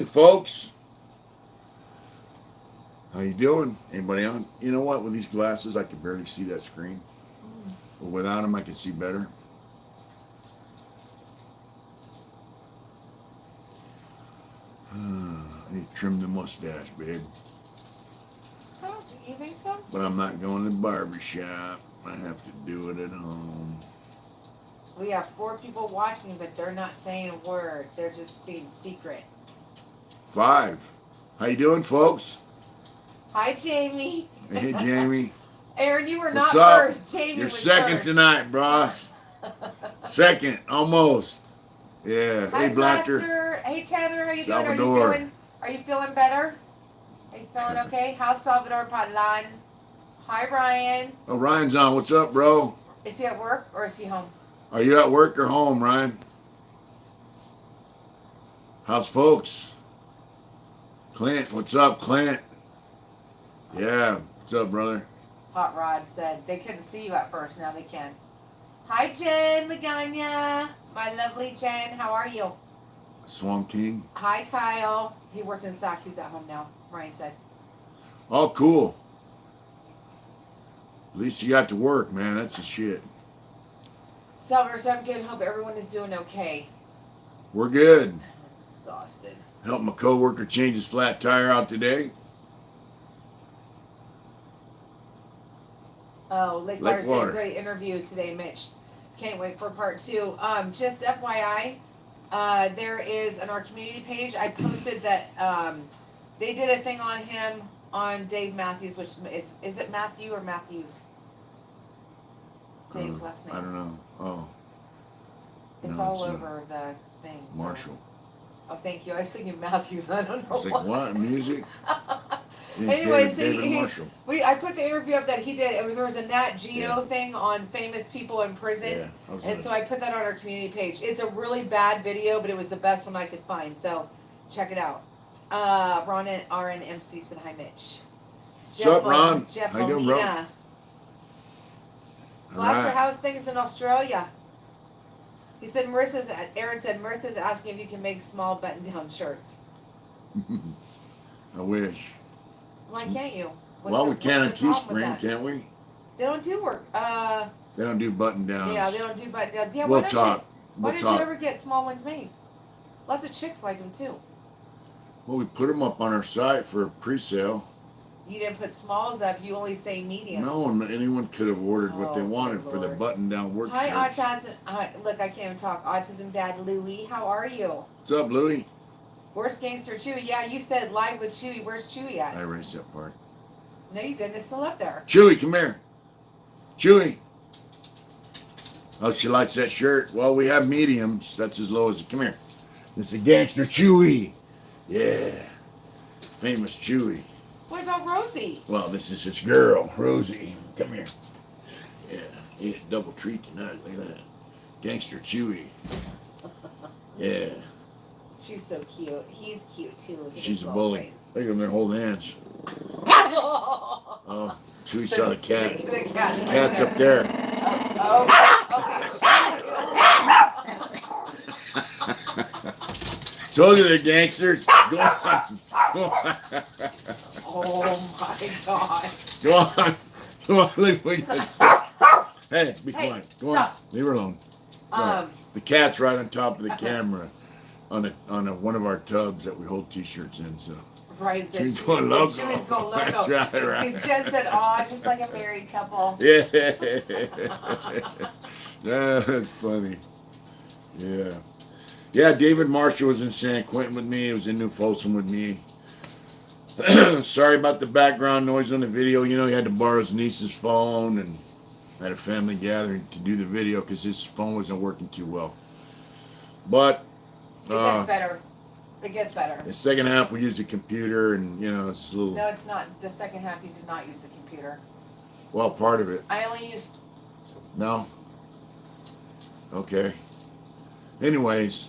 Hey folks, how you doing? Anybody on? You know what? With these glasses, I can barely see that screen. But without them, I can see better. I need to trim the mustache, babe. Oh, you think so? But I'm not going to the barber shop. I have to do it at home. We have 4 people watching, but they're not saying a word. They're just being secret. 5. How you doing, folks? Hi, Jamie. Hey, Jamie. Aaron, you were What's not up? first. Jamie You're was second first. tonight, bros. Second, almost. Yeah. Hi, Hey, Blacker. Pastor. Hey, Tanner. How you Salvador. doing? Are you feeling better? Are you feeling okay? How's Salvador Padlan? Hi, Ryan. Oh, Ryan's on. What's up, bro? Is he at work or is he home? Are you at work or home, Ryan? How's folks? Clint, what's up, Clint? Yeah, what's up, brother? Hot Rod said they couldn't see you at first. Now they can. Hi, Jen Magana. My lovely Jen. How are you? Swamp King. Hi, Kyle. He works in Saks. He's at home now. Ryan said. Oh, cool. At least you got to work, man. That's the shit. Silver, I'm good. Hope everyone is doing okay. We're good. Exhausted. Helped my coworker change his flat tire out today. Oh, Lakewater said Lakewater. great interview today, Mitch. Can't wait for part 2. Just FYI, there is on our community page. I posted that they did a thing on him on Dave Matthews, which is it Matthew or Matthews? Dave's last name. I don't know. Oh. It's No, all it's over the thing. So. Marshall. Oh, thank you. I was thinking Matthews. I don't know. It's like, what? Music? Anyways, David Marshall. I put the interview up that he did. There was a Nat Geo Yeah. thing on famous people in prison. Yeah, And so I put that on our community page. It's a really bad video, but it was the best one I could find. So check it out. Ron and RNMC said hi, Mitch. What's up, Ron? Jeff How you doing, bro? Molina. All Flasher, right. how's things in Australia? He said Aaron said Marissa's asking if you can make small button-down shirts. I wish. Why can't you? Well, we can on what's the problem with Teespring, that? can't we? They don't do work. They don't do button downs. Yeah, they don't do button-downs. Yeah, We'll why don't talk. you? Why We'll did talk. you ever get small ones made? Lots of chicks like them too. Well, we put them up on our site for pre-sale. You didn't put smalls up. You only say mediums. No, anyone could have ordered what they Oh, wanted good for the Lord. button-down work Hi, shirts. autism. Look, I can't even talk. Autism Dad Louie, how are you? What's up, Louie? Where's Gangster Chewy? Yeah, you said live with Chewy. Where's Chewy at? I erased that part. No, you didn't. It's still up there. Chewy, come here. Chewy. Oh, she likes that shirt. Well, we have mediums. That's as low as it. Come here. It's the Gangster Chewy. Yeah. Famous Chewy. What about Rosie? Well, this is his girl, Rosie. Come here. Yeah, eat a double treat tonight. Look at that. Gangster Chewy. Yeah, She's so cute. He's cute too. Look at she's his a little bully. Look at them, they're holding hands. face. Oh, Chewy saw the cat. The cat's right Cat's up there. Okay. Told you they're gangsters. Go on. Go on. Oh my god. Go on. Go on. Leave me. Hey, be Hey, quiet. Go stop. on. Leave her alone. So, the cat's right on top of the camera on one of our tubs that we hold T-shirts in. So Right, said she's going loco. She was going loco. That's right. And Jen said, "Aw, just like a married couple." Yeah. That's funny. Yeah. Yeah, David Marshall was in San Quentin with me. He was in New Folsom with me. Sorry about the background noise on the video. You know, he had to borrow his niece's phone and had a family gathering to do the video because his phone wasn't working too well. But It gets better. It gets better. the second half we used a computer and, you know, it's a little... No, it's not. The second half, you did not use the computer. Well, part of it. I only used... No? Okay. Anyways,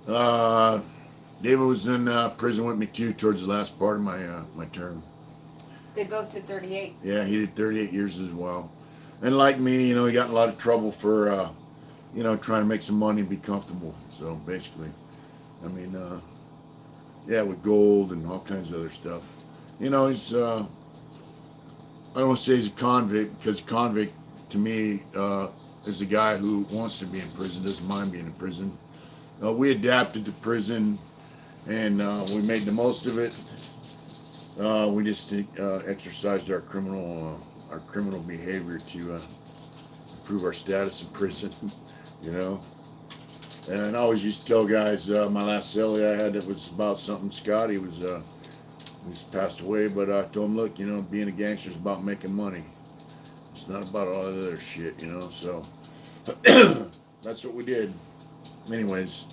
David was in prison with me too towards the last part of my term. They both did 38. Yeah, he did 38 years as well. And like me, you know, he got in a lot of trouble for, you know, trying to make some money and be comfortable. So basically, I mean, Yeah, with gold and all kinds of other stuff. You know, he's, I don't want to say he's a convict, because convict, to me, is a guy who wants to be in prison, doesn't mind being in prison. We adapted to prison, and we made the most of it. We just exercised our criminal behavior to improve our status in prison, you know. And I always used to tell guys, my last cellie I had that was about something. Scotty was he's passed away, but I told him, look, you know, being a gangster is about making money. It's not about all that other shit, you know. So that's what we did. Anyways,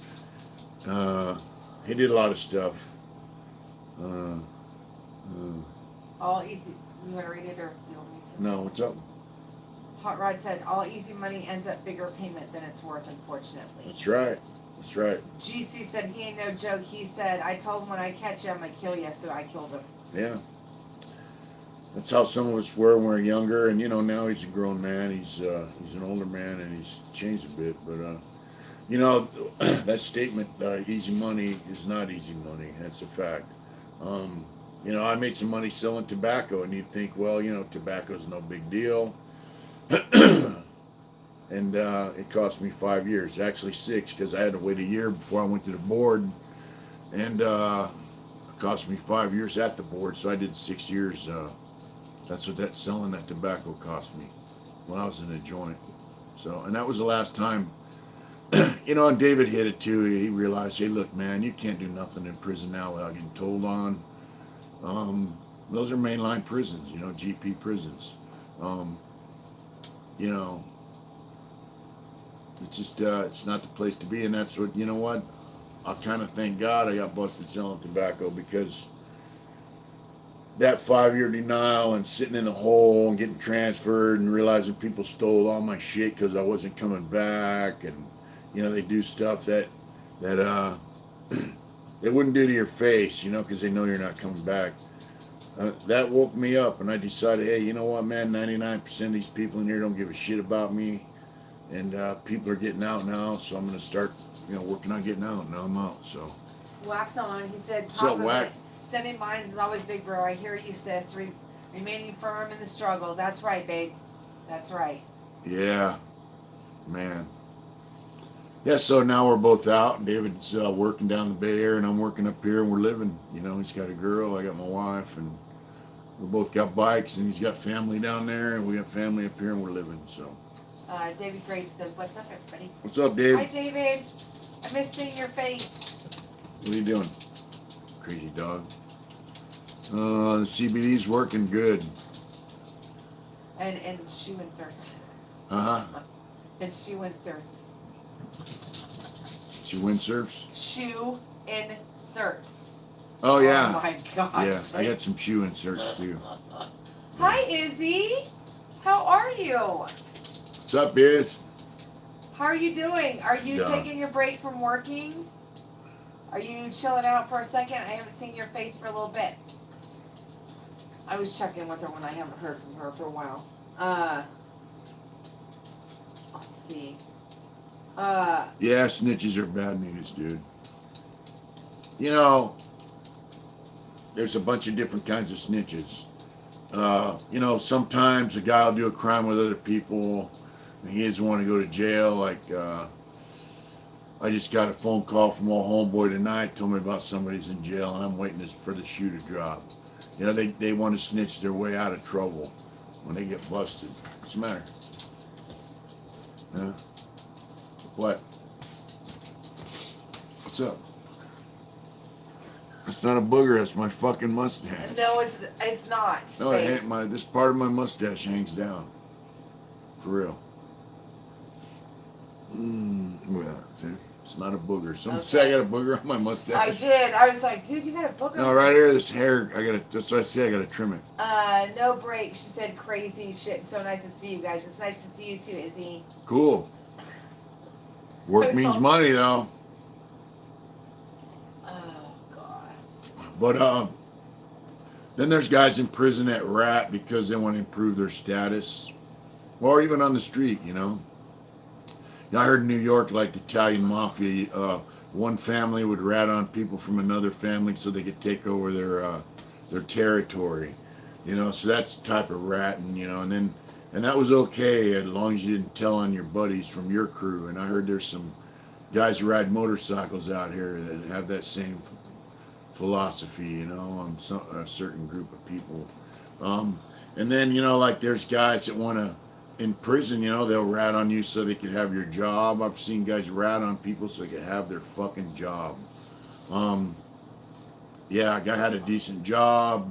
he did a lot of stuff. All easy. You want to read it, or do you want me to? No, what's up? Hot Rod said, all easy money ends up bigger payment than it's worth, unfortunately. That's right. That's right. GC said, he ain't no joke. He said, I told him when I catch you, I'm going to kill you, so I killed him. Yeah. That's how some of us were when we were younger, and, you know, now he's a grown man. He's an older man, and he's changed a bit. But, you know, that statement, easy money is not easy money. That's a fact. You know, I made some money selling tobacco, and you'd think, well, you know, tobacco's no big deal. And it cost me 5 years, actually 6, because I had to wait a year before I went to the board, and it cost me 5 years at the board, so I did 6 years. That's what selling that tobacco cost me when I was in a joint. So, and that was the last time. You know, and David hit it too. He realized, hey, look, man, you can't do nothing in prison now without getting told on. Those are mainline prisons, you know, GP prisons. You know, it's just, it's not the place to be. And that's what, you know what, I kind of thank God I got busted selling tobacco, because that 5-year denial and sitting in a hole and getting transferred and realizing people stole all my shit because I wasn't coming back, and, you know, they do stuff that they wouldn't do to your face, you know, because they know you're not coming back. That woke me up, and I decided, hey, you know what, man, 99% of these people in here don't give a shit about me, and people are getting out now, so I'm going to start, you know, working on getting out. Now I'm out, so. Wax on, he said, What's up, Wax? Sending mines is always big, bro. I hear you, sis. Remaining firm in the struggle. That's right, babe. That's right. Yeah, man. Yeah, so now we're both out. David's working down the Bay Area, and I'm working up here, and we're living. You know, he's got a girl, I got my wife, and we both got bikes, and he's got family down there, and we got family up here, and we're living, so. David Graves says, what's up, everybody? What's up, Dave? Hi, David. I miss seeing your face. What are you doing? Crazy dog. The CBD's working good. And shoe inserts. Uh-huh. And shoe inserts. She windsurfs? Shoe inserts. Oh, yeah. Oh, my God. Yeah, I got some shoe inserts, too. Hi, Izzy. How are you? What's up, Biz? How are you doing? Are you taking your break from working? Are you chilling out for a second? I haven't seen your face for a little bit. I was checking with her when I haven't heard from her for a while. Let's see. Yeah, snitches are bad news, dude. You know, there's a bunch of different kinds of snitches. You know, sometimes a guy will do a crime with other people, and he doesn't want to go to jail. Like, I just got a phone call from a homeboy tonight, told me about somebody's in jail, and I'm waiting for the shoe to drop. You know, they want to snitch their way out of trouble when they get busted. What's the matter? Huh? What? What's up? It's not a booger, it's my fucking mustache. No, it's not. No, it ain't. This part of my mustache hangs down. For real. Well, see? It's not a booger. Someone say I got a booger on my mustache. I did. I was like, dude, you got a booger. No, right here, this hair, that's what I say, I gotta trim it. No break. She said crazy shit. So nice to see you guys. It's nice to see you too, Izzy. Cool. Work means money, though. Oh, God. But, then there's guys in prison that rat because they want to improve their status. Or even on the street, you know. I heard in New York, like the Italian mafia, one family would rat on people from another family so they could take over their territory. So that's the type of ratting, and that was okay as long as you didn't tell on your buddies from your crew. And I heard there's some guys who ride motorcycles out here that have that same philosophy, on a certain group of people. And then, like there's guys that want to, in prison, they'll rat on you so they can have your job. I've seen guys rat on people so they can have their fucking job. Yeah, a guy had a decent job.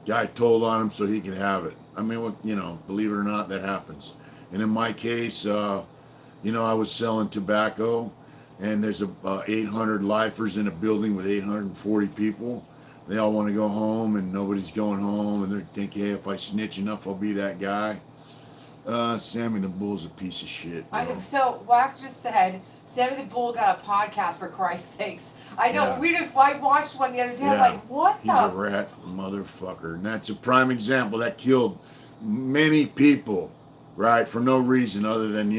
Guy told on him so he could have it. I mean, believe it or not, that happens. And in my case, I was selling tobacco, and there's 800 lifers in a building with 840 people. They all want to go home, and nobody's going home, and they're thinking, hey, if I snitch enough, I'll be that guy. Sammy the Bull's a piece of shit, bro. So Wack just said Sammy the Bull got a podcast, for Christ's sakes. I know. Yeah. I watched one the other day. Yeah. I'm like, what He's a rat motherfucker. And that's a prime example. That killed many people, right? For no reason other than,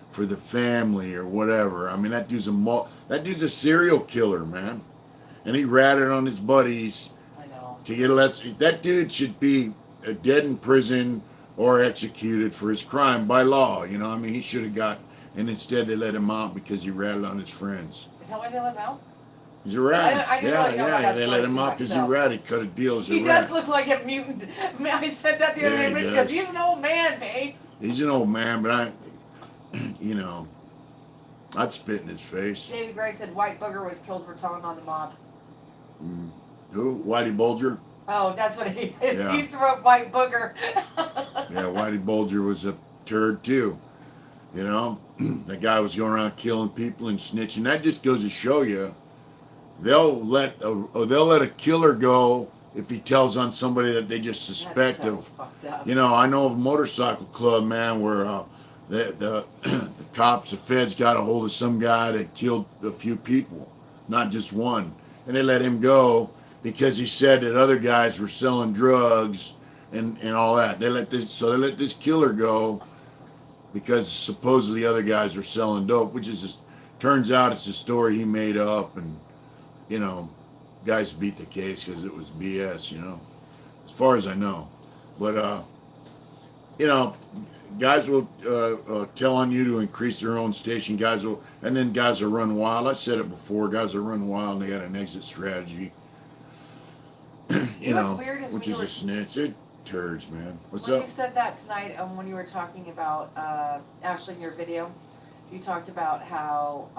for the family or whatever. I mean, that dude's a serial killer, man. And he ratted on his buddies I know. to get less. That dude should be dead in prison or executed for his crime by law. He should have got, and instead they let him out because he ratted on his friends. Is that why they let him out? He's a rat. I didn't really know about that They story let him too out much, because so. he ratted. Cut a deal as a He rat. does look like a mutant. I said that the other Yeah, day. he She goes, does. he's an old man, babe. He's an old man, but I'd spit in his face. David Gray said White Booger was killed for telling on the mob. Who? Whitey Bulger? Oh, that's what he is. Yeah. He wrote White Booger. Yeah, Whitey Bulger was a turd too. That guy was going around killing people and snitching. That just goes to show you, they'll let a killer go if he tells on somebody that they just suspect That's so of. fucked up. I know of a motorcycle club, man, where the cops, the feds got a hold of some guy that killed a few people, not just one, and they let him go because he said that other guys were selling drugs and all that. They let this killer go because supposedly other guys were selling dope, which is just turns out it's a story he made up, and guys beat the case because it was BS, as far as I know. But guys will tell on you to increase their own station. Guys will run wild. I said it before. Guys will run wild, and they got an exit strategy. What's weird is which when is a snitch. It turds, man. What's when up? you said that tonight, when you were talking about Ashley in your video, you talked about how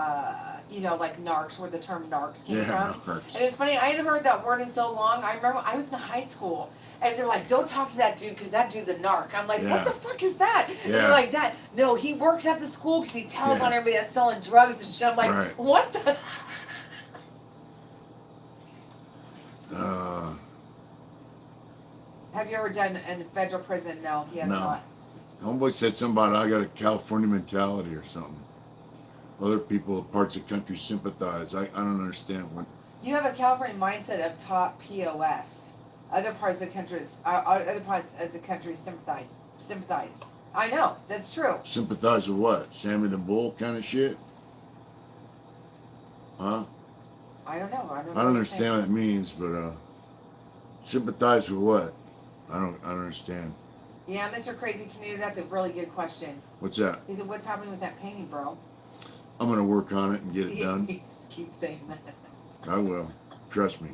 like narcs, where the term narcs came from. Narcs. And it's funny, I hadn't heard that word in so long. I remember I was in high school, and they're like, "Don't talk to that dude because that dude's a narc." I'm like, Yeah. "What the fuck is that?" And Yeah. they're like, "That no, he works at the school because he tells on everybody that's selling drugs and shit." I'm like, Right. "What the?" Have you ever done in federal prison? No, he has No. not. Homeboy said something about I got a California mentality or something. Other people, parts of the country sympathize. I don't understand what. You have a California mindset of top POS. Other parts of the country sympathize. I know, that's true. Sympathize with what? Sammy the Bull kind of shit? Huh? I don't know. I don't understand what that means, but sympathize with what? I don't understand. Yeah, Mr. Crazy Canoe, that's a really good question. What's that? He said, "What's happening with that painting, bro?" I'm gonna work on it and get it He done. just keeps saying that. I will. Trust me.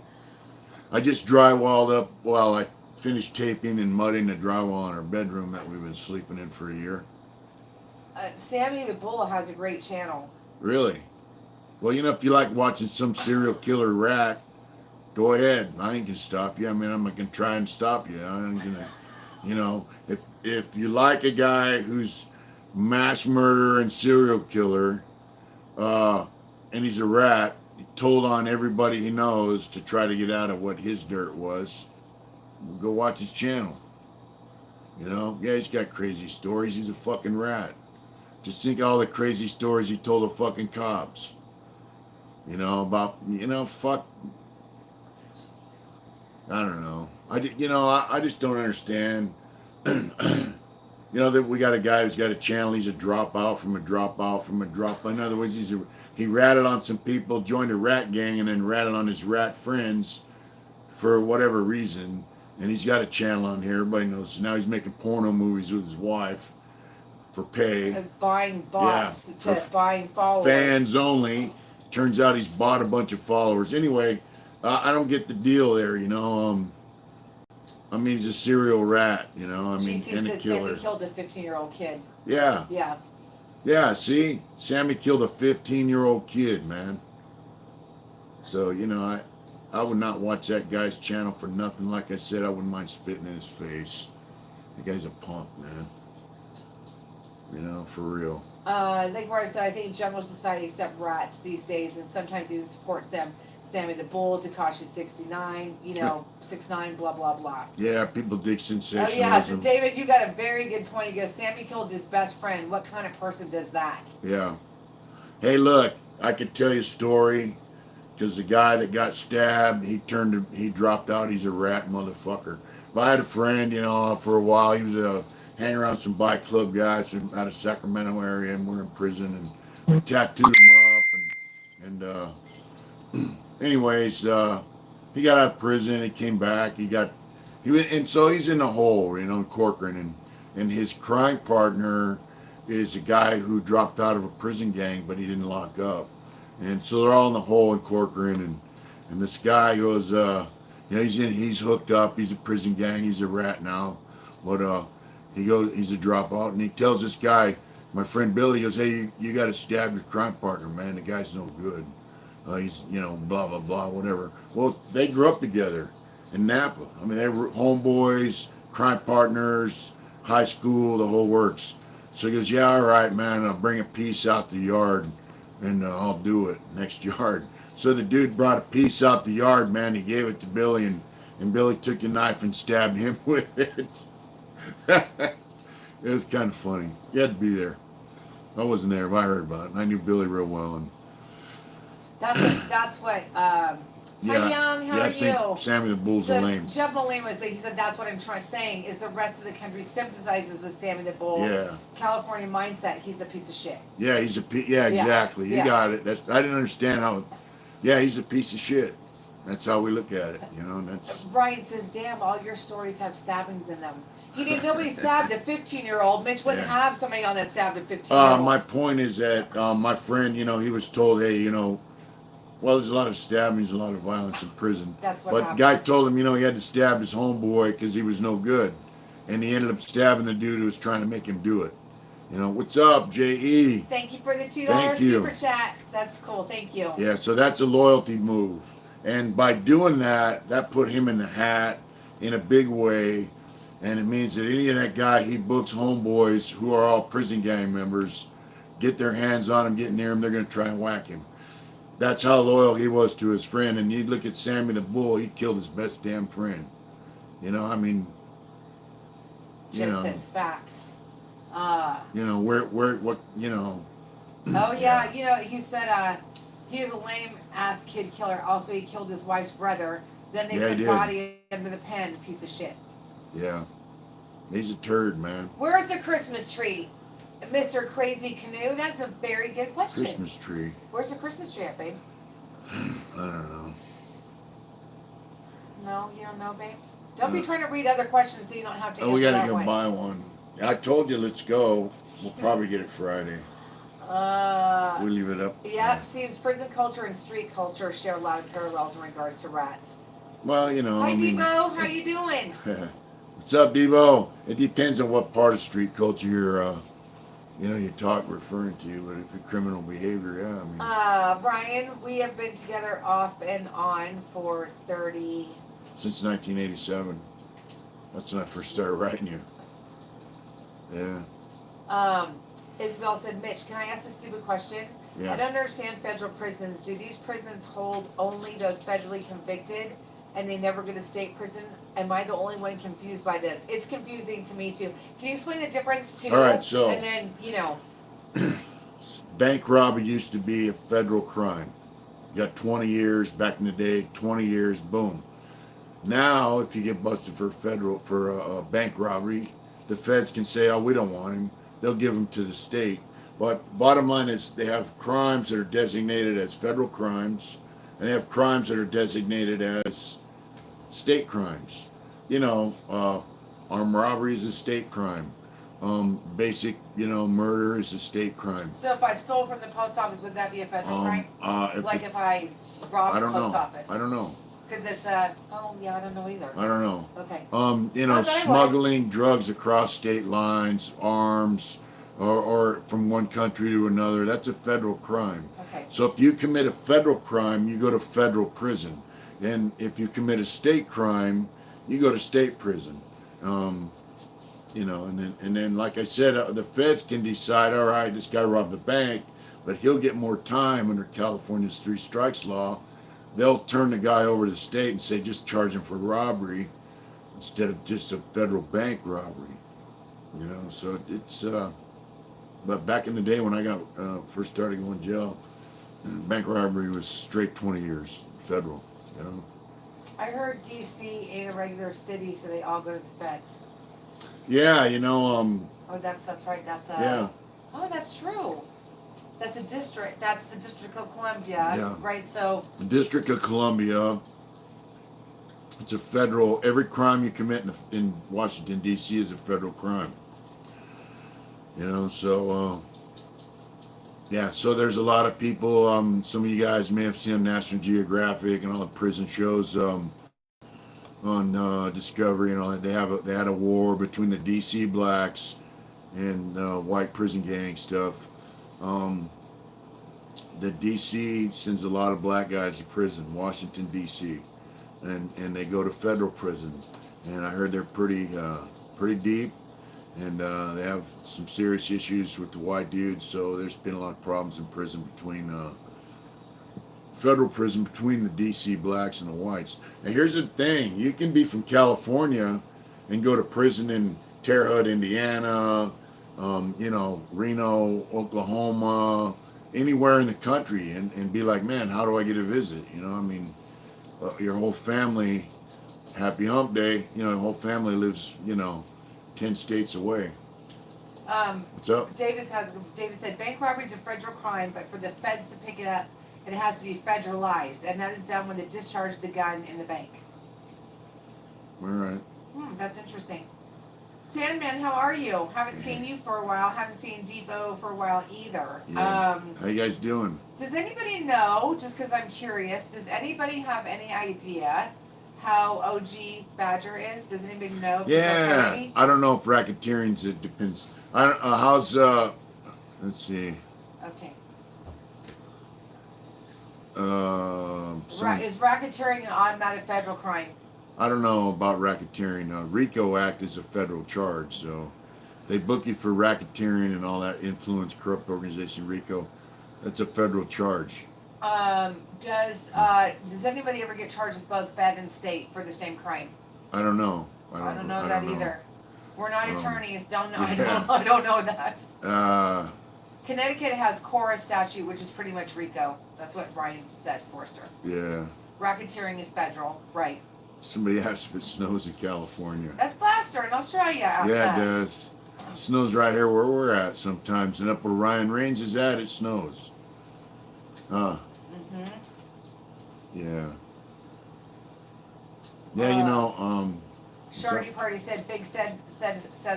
I just drywalled up while I finished taping and mudding the drywall in our bedroom that we've been sleeping in for a year. Sammy the Bull has a great channel. Really? Well, if you like watching some serial killer rat, go ahead. I ain't gonna stop you. I mean, I'm not gonna try and stop you. I'm gonna, if you like a guy who's mass murderer and serial killer, and he's a rat, he told on everybody he knows to try to get out of what his dirt was, go watch his channel. Yeah, he's got crazy stories. He's a fucking rat. Just think of all the crazy stories he told the fucking cops. About, fuck. I don't know. I just don't understand. You know that we got a guy who's got a channel. He's a dropout from a dropout from a dropout. In other words, he ratted on some people, joined a rat gang, and then ratted on his rat friends for whatever reason. And he's got a channel on here. Everybody knows. So now he's making porno movies with his wife for pay. Buying bots Yeah, to buying followers. Fans only. Turns out he's bought a bunch of followers. Anyway, I don't get the deal there. You know. I mean, he's a serial rat. You know. I mean, and a killer. Sammy killed a 15-year-old kid. Yeah. Yeah. Yeah, see? Sammy killed a 15-year-old kid, man. So, you know, I would not watch that guy's channel for nothing. Like I said, I wouldn't mind spitting in his face. That guy's a punk, man. You know, for real. Like where I said, I think general society accepts rats these days and sometimes even supports them. Sammy the Bull, Tekashi 69, you know, 6'9", blah, blah, blah. Yeah, people dig sensationalism. Oh, yeah, so David, you got a very good point. He goes, Sammy killed his best friend. What kind of person does that? Yeah. Hey, look, I could tell you a story because the guy that got stabbed, he dropped out. He's a rat motherfucker. But I had a friend, you know, for a while. He was hanging around some bike club guys out of Sacramento area, and we're in prison, and we tattooed him up, and anyways, he got out of prison. He came back. And so he's in the hole, you know, in Corcoran, and his crime partner is a guy who dropped out of a prison gang, but he didn't lock up, and so they're all in the hole in Corcoran, and this guy goes, you know, he's hooked up. He's a prison gang. He's a rat now, but he goes, he's a dropout, and he tells this guy, my friend Billy, he goes, hey, you got to stab your crime partner, man. The guy's no good. He's, you know, blah, blah, blah, whatever. Well, they grew up together in Napa. I mean, they were homeboys, crime partners, high school, the whole works. So he goes, yeah, all right, man, I'll bring a piece out the yard, and I'll do it next yard. So the dude brought a piece out the yard, man. He gave it to Billy, and Billy took the knife and stabbed him with it. It was kind of funny. You had to be there. I wasn't there, but I heard about it. And I knew Billy real well. And that's what. Hi, Young. How are I you? think Sammy the Bull's a lame. Jeff Mullane he said that's what I'm saying is the rest of the country sympathizes with Sammy the Bull. Yeah. California mindset. He's a piece of shit. Yeah, yeah, exactly. You got it. I didn't understand how. Yeah, he's a piece of shit. That's how we look at it, you know. And that's. Ryan says, "Damn, all your stories have stabbings in them." Nobody stabbed a 15-year-old. Mitch wouldn't have somebody on that stabbed a 15-year-old. My point is that my friend, you know, he was told, hey, you know, well, there's a lot of stabbings, a lot of violence in prison. That's what But happens. guy told him, you know, he had to stab his homeboy because he was no good. And he ended up stabbing the dude who was trying to make him do it. You know, what's up, J.E.? Thank you for the $2 Thank you. super chat. That's cool. Thank you. Yeah, so that's a loyalty move. And by doing that, that put him in the hat in a big way. And it means that any of that guy he books homeboys who are all prison gang members, get their hands on him, get near him, they're going to try and whack him. That's how loyal he was to his friend. And you look at Sammy the Bull, he killed his best damn friend. You know, I mean, you know. Jensen, facts. You know, what, you know. Oh, yeah. You know, he said he was a lame-ass kid killer. Also, he killed his wife's brother. Then they put body under the pen. Piece of shit. Yeah. He's a turd, man. Where's the Christmas tree? Mr. Crazy Canoe? That's a very good question. Christmas tree. Where's the Christmas tree at, babe? I don't know. No, you don't know, babe? Don't be trying to read other questions so you don't have to answer we gotta that go one. buy one. I told you, let's go. We'll probably get it Friday. We leave it up. Yep, seems prison culture and street culture share a lot of parallels in regards to rats. Well, you know. Hi, I mean, Debo. How you doing? What's up, Debo? It depends on what part of street culture you're, referring to. But if it's criminal behavior, yeah. I mean, Brian, we have been together off and on for 30. Since 1987. That's when I first started writing you. Yeah. Isabel said, Mitch, can I ask a stupid question? Yeah. I don't understand federal prisons. Do these prisons hold only those federally convicted and they never go to state prison? Am I the only one confused by this? It's confusing to me too. Can you explain the difference too? All right, so. And then, you know. Bank robbery used to be a federal crime. You got 20 years back in the day, 20 years, boom. Now, if you get busted for a bank robbery, the feds can say, oh, we don't want him. They'll give him to the state. But bottom line is they have crimes that are designated as federal crimes, and they have crimes that are designated as state crimes. You know, armed robbery is a state crime. Basic, murder is a state crime. So if I stole from the post office, would that be a federal crime? If I robbed the post office? I don't know. Because it's oh yeah, I don't know either. I don't know. Okay. Smuggling drugs across state lines, arms, or from one country to another, that's a federal crime. Okay. So if you commit a federal crime, you go to federal prison. And if you commit a state crime, you go to state prison. And then like I said, the feds can decide, all right, this guy robbed the bank, but he'll get more time under California's 3 strikes law. They'll turn the guy over to the state and say, just charge him for robbery instead of just a federal bank robbery. So it's, but back in the day when I got first started going to jail, bank robbery was straight 20 years, federal, I heard DC ain't a regular city, so they all go to the feds. Yeah, Oh, that's right. That's yeah. Oh, that's true. That's a district. That's the District of Columbia. Yeah. Right. So. The District of Columbia. It's a federal. Every crime you commit in Washington D.C. is a federal crime. So. Yeah. So there's a lot of people. Some of you guys may have seen National Geographic and all the prison shows. On Discovery and all that, they had a war between the DC blacks and white prison gang stuff. The DC sends a lot of black guys to prison, Washington DC, and they go to federal prison. And I heard they're pretty deep, and they have some serious issues with the white dudes. So there's been a lot of problems in prison federal prison between the DC blacks and the whites. And here's the thing, you can be from California and go to prison in Terre Haute, Indiana, Reno, Oklahoma, anywhere in the country and be like, man, how do I get a visit? Your whole family, happy hump day, your whole family lives, 10 states away. What's up? David said bank robbery is a federal crime, but for the feds to pick it up, it has to be federalized, and that is done when they discharge the gun in the bank. All right. That's interesting. Sandman, how are you? Haven't seen you for a while. Haven't seen Depot for a while either. Yeah. How you guys doing? Does anybody know, just because I'm curious, does anybody have any idea how OG Badger is? Does anybody know? If Yeah. okay? I don't know if racketeering's, it depends. I don't how's, let's see. Okay. Is racketeering an automatic federal crime? I don't know about racketeering. RICO Act is a federal charge, so they book you for racketeering and all that, influence, corrupt organization, RICO. That's a federal charge. Does anybody ever get charged with both fed and state for the same crime? I don't know. I don't know that either. We're not attorneys. Don't know. Yeah. I don't know that. Connecticut has Cora statute, which is pretty much RICO. That's what Brian said, Forrester. Yeah. Racketeering is federal, right? Somebody asked if it snows in California. That's Blaster in Australia. Yeah, that. it does. It snows right here where we're at sometimes, and up where Ryan Range is at, it snows. Yeah. Yeah, Shardy Party said Big says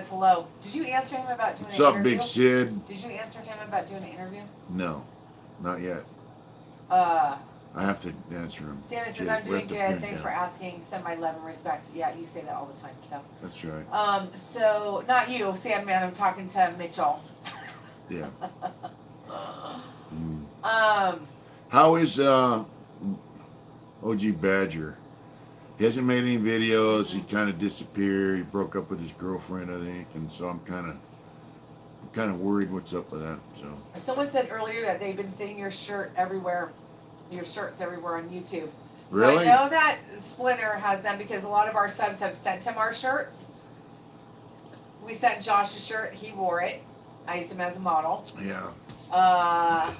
hello. Did you answer him about doing what's an up, interview? Big Sid? Did you answer him about doing an interview? No, not yet. I have to answer him. Sammy says, I'm doing good. Thanks for asking. Send my love and respect. Yeah, you say that all the time. So. That's right. So not you, Sandman. I'm talking to Mitchell. Yeah. How is OG Badger? He hasn't made any videos. He kind of disappeared. He broke up with his girlfriend, I think, and so I'm kind of worried what's up with that. So. Someone said earlier that they've been seeing your shirt everywhere. Your shirts everywhere on YouTube. Really? So I know that Splinter has them because a lot of our subs have sent him our shirts. We sent Josh a shirt. He wore it. I used him as a model. Yeah.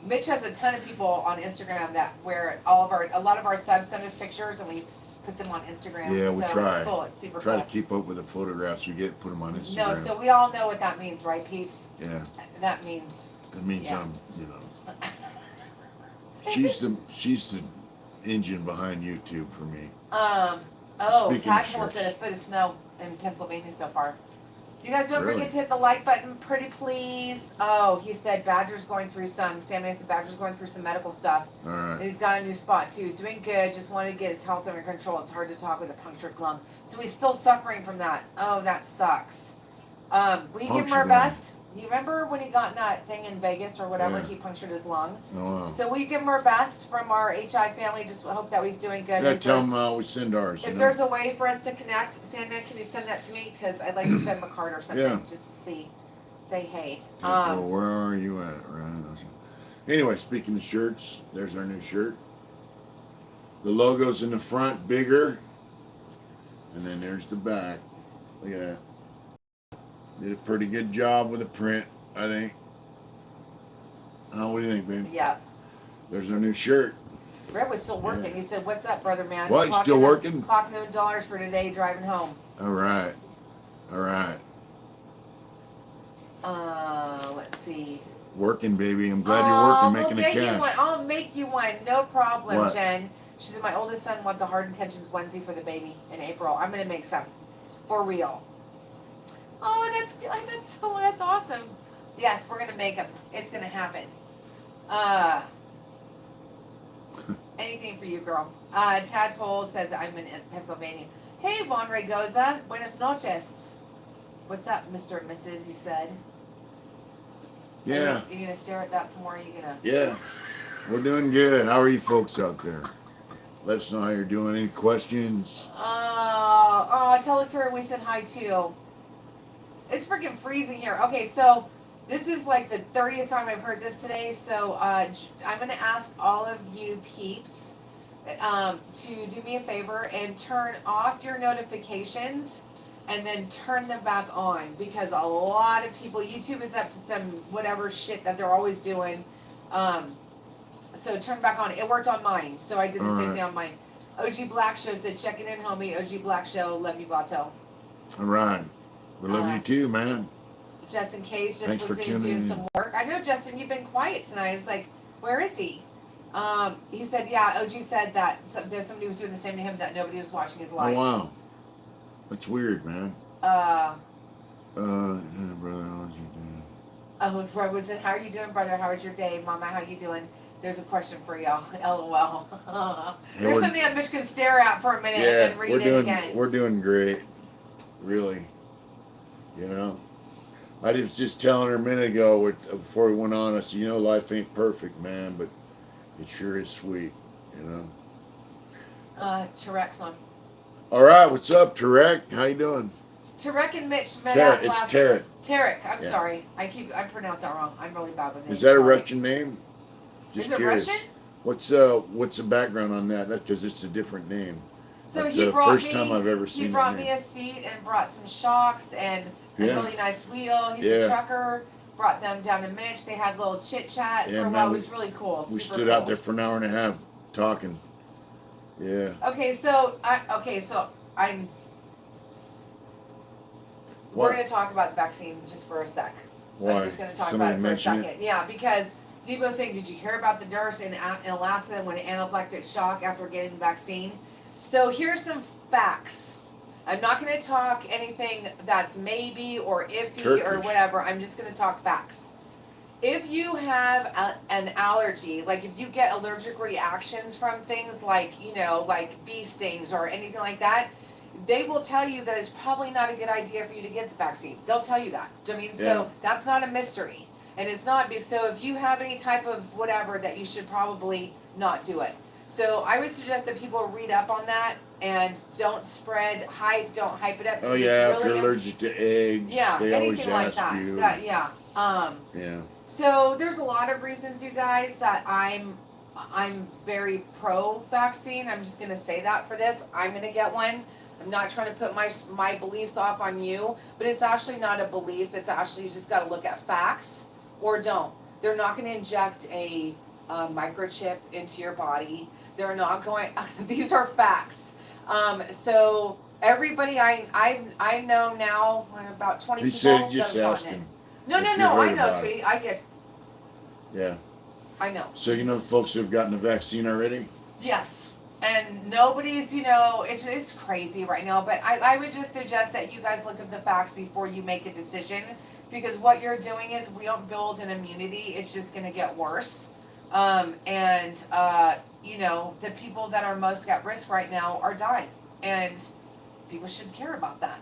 Mitch has a ton of people on Instagram that wear it. A lot of our subs send us pictures and we put them on Instagram. Yeah, we so try. It's cool. It's super Try cool. to keep up with the photographs we get, put them on Instagram. No, so we all know what that means, right, peeps? Yeah. That means. That means yeah. I'm, she's the engine behind YouTube for me. Tadpole said a foot of snow in Pennsylvania so far. You guys don't Really? forget to hit the like button, pretty please. Oh, he said Badger's going through Sam said Badger's going through some medical stuff. All right. And he's got a new spot too. He's doing good. Just wanted to get his health under control. It's hard to talk with a punctured lung. So he's still suffering from that. Oh, that sucks. Will you give him our Punctured lung. best? You remember when he got in that thing in Vegas or whatever? Yeah. He punctured his lung. Oh, wow. So will you give him our best from our HI family? Just hope that he's doing good. Yeah, If tell there's- them we send ours. If there's a way for us to connect, Sandman, can you send that to me? Because I'd like to send him a card or something, Yeah. just to see, say hey. Well, where are you at? Right. Anyway, speaking of shirts, there's our new shirt. The logo's in the front, bigger, and then there's the back. Look at that. Did a pretty good job with the print, I think. What do you think, babe? Yeah. There's our new shirt. Red was still working. Yeah. He said, "What's up, brother man?" What, you still working? Clocking them dollars for today, driving home. All right. All right. Let's see. Working, baby. I'm glad you're working, making we'll a get you one. cash. I'll make you one. No problem, What? Jen. She said, my oldest son wants a Hard Intentions onesie for the baby in April. I'm going to make some. For real. Oh, that's good. That's awesome. Yes, we're going to make them. It's going to happen. Anything for you, girl. Tadpole says, I'm in Pennsylvania. Hey, Von Regoza. Buenas noches. What's up, Mr. and Mrs., he said. Yeah. You going to stare at that some more? Are you going to? Yeah. We're doing good. How are you folks out there? Let us know how you're doing. Any questions? Tell Kara we said hi too. It's freaking freezing here. Okay, so this is like the 30th time I've heard this today. So I'm going to ask all of you peeps to do me a favor and turn off your notifications and then turn them back on, because a lot of people, YouTube is up to some whatever shit that they're always doing. So turn back on. It worked on mine, so I did the same thing on mine. OG Black Show said, checking in, homie. OG Black Show, love you, Vato. All right. We love you too, man. Justin Cage, just Thanks for listening, tuning doing in. some work. I know, Justin, you've been quiet tonight. I was like, where is he? He said, yeah, OG said that somebody was doing the same to him, that nobody was watching his Oh, lives. wow. That's weird, man. Yeah, Brother, how's you doing? was it, how are you doing, brother? How was your day? Mama, how you doing? There's a question for y'all. LOL. There's something that bitch can stare at for a minute and then read it again. We're doing great. Really. You know? I was just telling her a minute ago before we went on, I said, life ain't perfect, man, but it sure is sweet, Tarek's on. All right, what's up, Tarek? How you doing? Tarek and Mitch met out last. Tarek. Tarek, I'm sorry. I pronounce that wrong. I'm really bad with names. Is that a sorry. Russian name? Just Is it curious. Russian? What's the background on that? That's because it's a different name. So That's he the brought first me. time I've ever seen He that brought name. me a seat and brought some shocks and a Yeah. really nice wheel. He's a trucker. Brought them down to Mitch. They had a little chit chat for a while. It was really cool. We Super stood cool. out there for an hour and a half talking. Yeah. Okay, so I'm. What? We're going to talk about the vaccine just for a sec. Why? I'm just going to talk Somebody about it for a mentioned second. Yeah, because Debo's saying, did you hear about the nurse in Alaska when anaphylactic shock after getting the vaccine? So here's some facts. I'm not going to talk anything that's maybe or iffy or Turkish. whatever. I'm just going to talk facts. If you have an allergy, like if you get allergic reactions from things like, like bee stings or anything like that, they will tell you that it's probably not a good idea for you to get the vaccine. They'll tell you that. I mean, so that's not a mystery. And it's not, so if you have any type of whatever, that you should probably not do it. So I would suggest that people read up on that and don't spread hype, don't hype it up. Oh yeah, if you're allergic to eggs, they always anything like ask that. you. Yeah. So there's a lot of reasons, you guys, that I'm very pro-vaccine. I'm just gonna say that for this. I'm gonna get one. I'm not trying to put my beliefs off on you, but it's actually not a belief. It's actually, you just got to look at facts or don't. They're not going to inject a microchip into your body. They're not going, these are facts. So everybody I know now, about 20 He people said that just have ask gotten it. him. No, if no, you no. I heard know, about it. sweetie. I get. Yeah. I know. So you know folks who've gotten the vaccine already? Yes. And nobody's, it's crazy right now. But I would just suggest that you guys look at the facts before you make a decision. Because what you're doing is, if we don't build an immunity, it's just going to get worse. The people that are most at risk right now are dying. And people should care about that.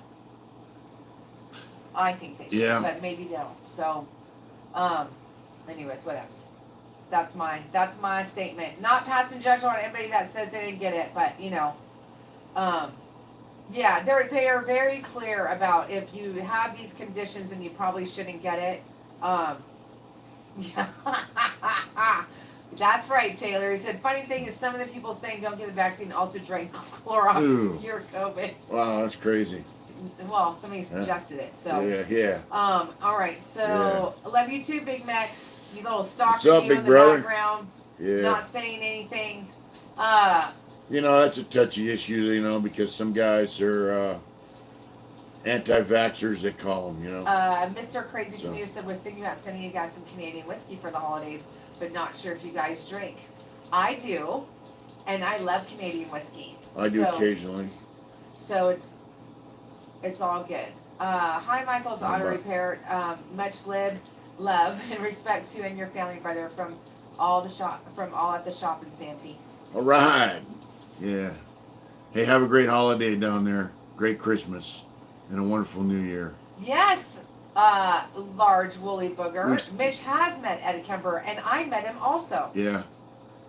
I think they should, Yeah. but maybe they don't. So, anyways, what else? That's my statement. Not passing judgment on anybody that says they didn't get it, but yeah, they are very clear about if you have these conditions and you probably shouldn't get it. Yeah. That's right, Taylor. He said, funny thing is some of the people saying don't get the vaccine also drank Clorox Ooh. to cure COVID. Wow, that's crazy. Well, somebody suggested it, so. Yeah. All right, so love you too, Big Max. You little stalker, What's up, you big in the brother? background, Yeah. not saying anything. That's a touchy issue, because some guys are anti-vaxxers, they call them, Mr. Crazy Canoe said was thinking about sending you guys some Canadian whiskey for the holidays, but not sure if you guys drink. I do, and I love Canadian whiskey. I do occasionally. So it's all good. Hi, Michael's Auto Repair. Much love and respect to you and your family, brother, from all at the shop in Santee. All right. Yeah. Hey, have a great holiday down there. Great Christmas and a wonderful New Year. Yes, large woolly booger. Mitch has met Ed Kemper, and I met him also. Yeah.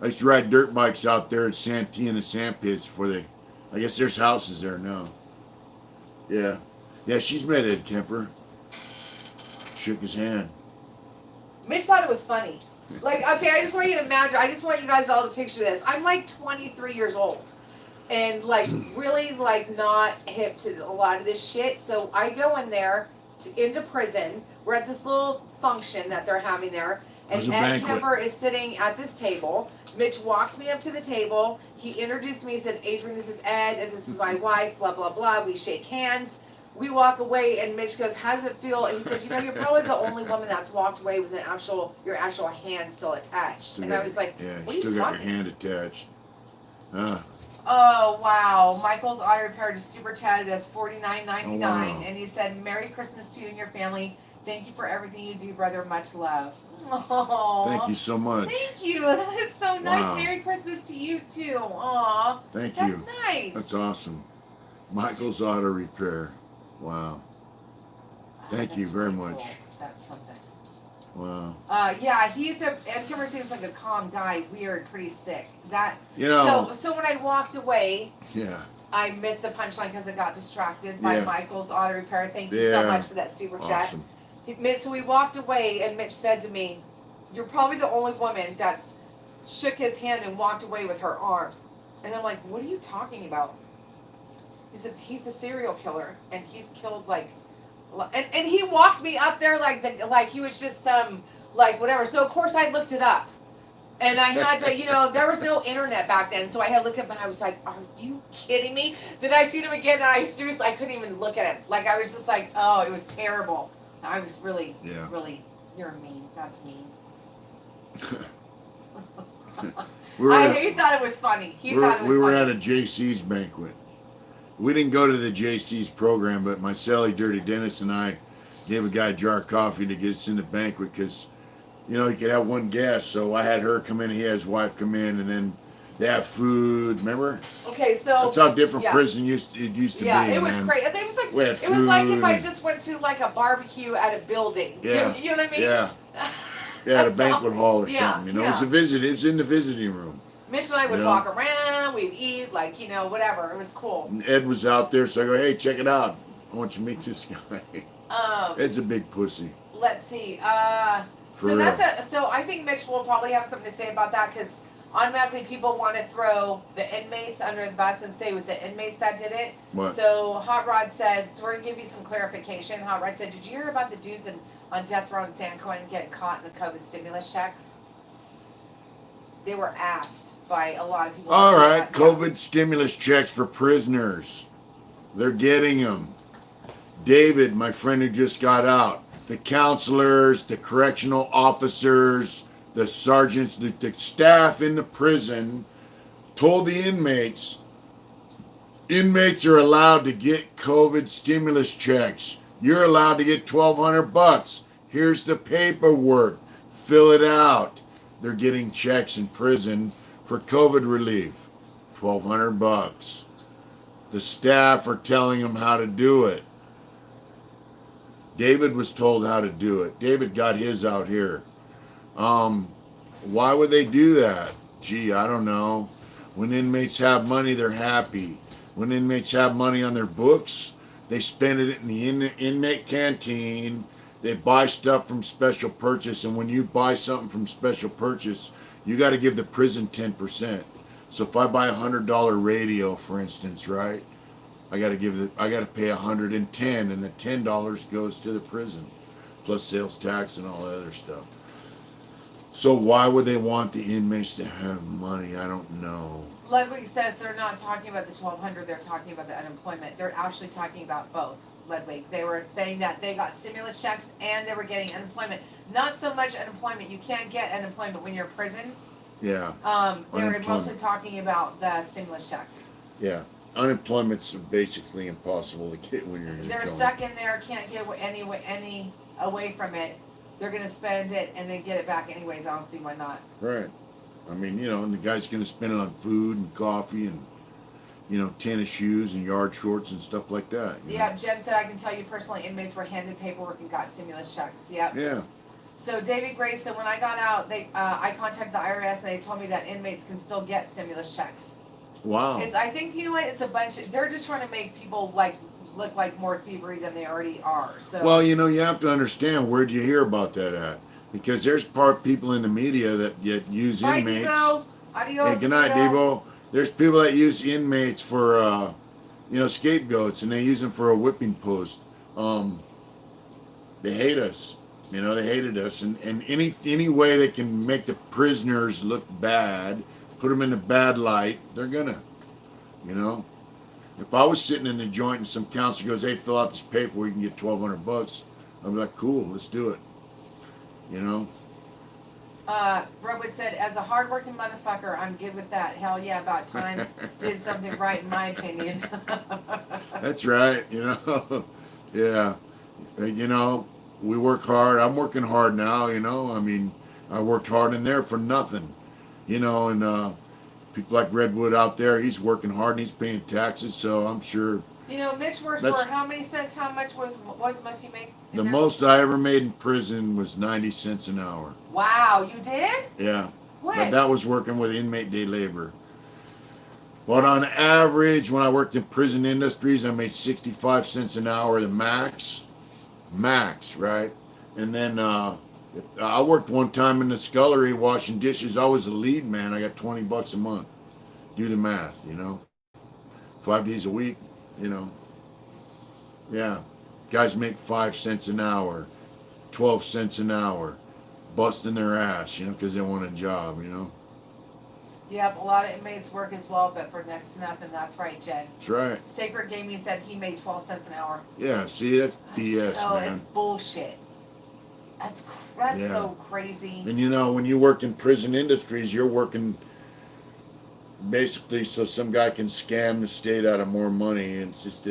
I used to ride dirt bikes out there at Santee in the sand pits I guess there's houses there now. Yeah. Yeah, she's met Ed Kemper. Shook his hand. Mitch thought it was funny. Like, okay, I just want you to imagine, I just want you guys all to picture this. I'm like 23 years old. And like really like not hip to a lot of this shit. So I go in there into prison. We're at this little function that they're having there. And Ed Kemper is sitting at this table. Mitch walks me up to the table. He introduced me. He said, Adrian, this is Ed, and this is my wife, blah, blah, blah. We shake hands. We walk away, and Mitch goes, how does it feel? And he said, you're probably the only woman that's walked away with your actual hand still attached. And I was like, what are you still got your talking? hand attached. Oh, wow. Michael's Auto Repair just super chatted us $49.99. Oh, wow. And he said, Merry Christmas to you and your family. Thank you for everything you do, brother. Much love. Oh, thank you so much. Thank you. That is so nice. Wow. Merry Christmas to you, too. Aw. Thank you. That's nice. That's awesome. Michael's Auto Repair. Wow. Thank you very much. Cool. That's something. Wow. Yeah, Ed Kimmer seems like a calm guy, weird, pretty sick. So when I walked away, I missed the punchline because I got distracted by Michael's Auto Repair. Thank you so much for that super chat. So we walked away, and Mitch said to me, you're probably the only woman that's shook his hand and walked away with her arm. And I'm like, what are you talking about? He said, he's a serial killer, and he's killed and he walked me up there like he was just some, whatever. So, of course, I looked it up. And I had to, there was no internet back then, so I had to look up, and I was like, are you kidding me? Then I seen him again, and I couldn't even look at him. I was just like, oh, it was terrible. I was really, you're mean. That's mean. He thought it was funny. We were at a JC's banquet. We didn't go to the JC's program, but my Sally Dirty Dennis and I gave a guy a jar of coffee to get us in the banquet because, he could have one guest. So I had her come in, he had his wife come in, and then they have food. Remember? Okay, so that's how different prison used to be. Yeah, it was great. It was like if I just went to a barbecue at a building. Yeah. You know what I mean? Yeah. Yeah, at a banquet hall or something. It was it's in the visiting room. Mitch and I would walk around, we'd eat, whatever. It was cool. And Ed was out there, so I go, hey, check it out. I want you to meet this guy. Ed's a big pussy. Let's see. So I think Mitch will probably have something to say about that because automatically people want to throw the inmates under the bus and say it was the inmates that did it. What? So Hot Rod said, so we're going to give you some clarification. Hot Rod said, did you hear about the dudes on death row in San Quentin getting caught in the COVID stimulus checks? They were asked by a lot of people. All to do right, that. COVID stimulus checks for prisoners. They're getting them. David, my friend who just got out, the counselors, the correctional officers, the sergeants, the staff in the prison told the inmates are allowed to get COVID stimulus checks. You're allowed to get $1,200. Here's the paperwork. Fill it out. They're getting checks in prison for COVID relief. $1,200. The staff are telling them how to do it. David was told how to do it. David got his out here. Why would they do that? Gee, I don't know. When inmates have money, they're happy. When inmates have money on their books, they spend it in the inmate canteen. They buy stuff from special purchase, and when you buy something from special purchase, you got to give the prison 10%. So if I buy $100 radio, for instance, right, I got to pay $110, and the $10 goes to the prison, plus sales tax and all that other stuff. So why would they want the inmates to have money? I don't know. Ludwig says they're not talking about the 1,200. They're talking about the unemployment. They're actually talking about both. Ludwig, they were saying that they got stimulus checks and they were getting unemployment. Not so much unemployment. You can't get unemployment when you're in prison. Yeah. They were mostly talking about the stimulus checks. Yeah. Unemployment's basically impossible to get when you're in They're jail. stuck in there, can't get any away from it. They're gonna spend it and then get it back anyways. I don't see why not. Right. I mean, and the guy's gonna spend it on food and coffee and tennis shoes and yard shorts and stuff like that. Yeah, Jen said, I can tell you personally, inmates were handed paperwork and got stimulus checks. Yep. Yeah. So David Graves said, when I got out, I contacted the IRS and they told me that inmates can still get stimulus checks. Wow. I think it's a bunch of, they're just trying to make people look like more thievery than they already are. So. Well, you have to understand, where'd you hear about that at? Because there's people in the media that use inmates. Devo. Adios, Hey, good night, Devo. There's people that use inmates for, scapegoats, and they use them for a whipping post. They hate us. They hated us, and any way they can make the prisoners look bad, put them in a bad light, they're gonna. If I was sitting in the joint and some counselor goes, "Hey, fill out this paper where you can get $1,200," I'd be like, "Cool, let's do it." Robert said, as a hardworking motherfucker, I'm good with that. Hell yeah, about time did something right in my opinion. That's right. Yeah. We work hard. I'm working hard now. I mean, I worked hard in there for nothing. And people like Redwood out there, he's working hard and he's paying taxes, so I'm sure. Mitch works for how many cents? How much was the most you make? The most I ever made in prison was 90 cents an hour. Wow, you did? Yeah. What? But that was working with inmate day labor. But on average, when I worked in prison industries, I made 65 cents an hour, the max, right? And then I worked one time in the scullery washing dishes. I was the lead man. I got $20 a month. Do the math, 5 days a week, Yeah. Guys make 5 cents an hour, 12 cents an hour, busting their ass, because they want a job, Yep, a lot of inmates work as well, but for next to nothing. That's right, Jen. That's right. Sacred Gaming said he made 12 cents an hour. Yeah, see, that's BS, man. It's bullshit. That's so crazy. And when you work in prison industries, you're working basically so some guy can scam the state out of more money, and it's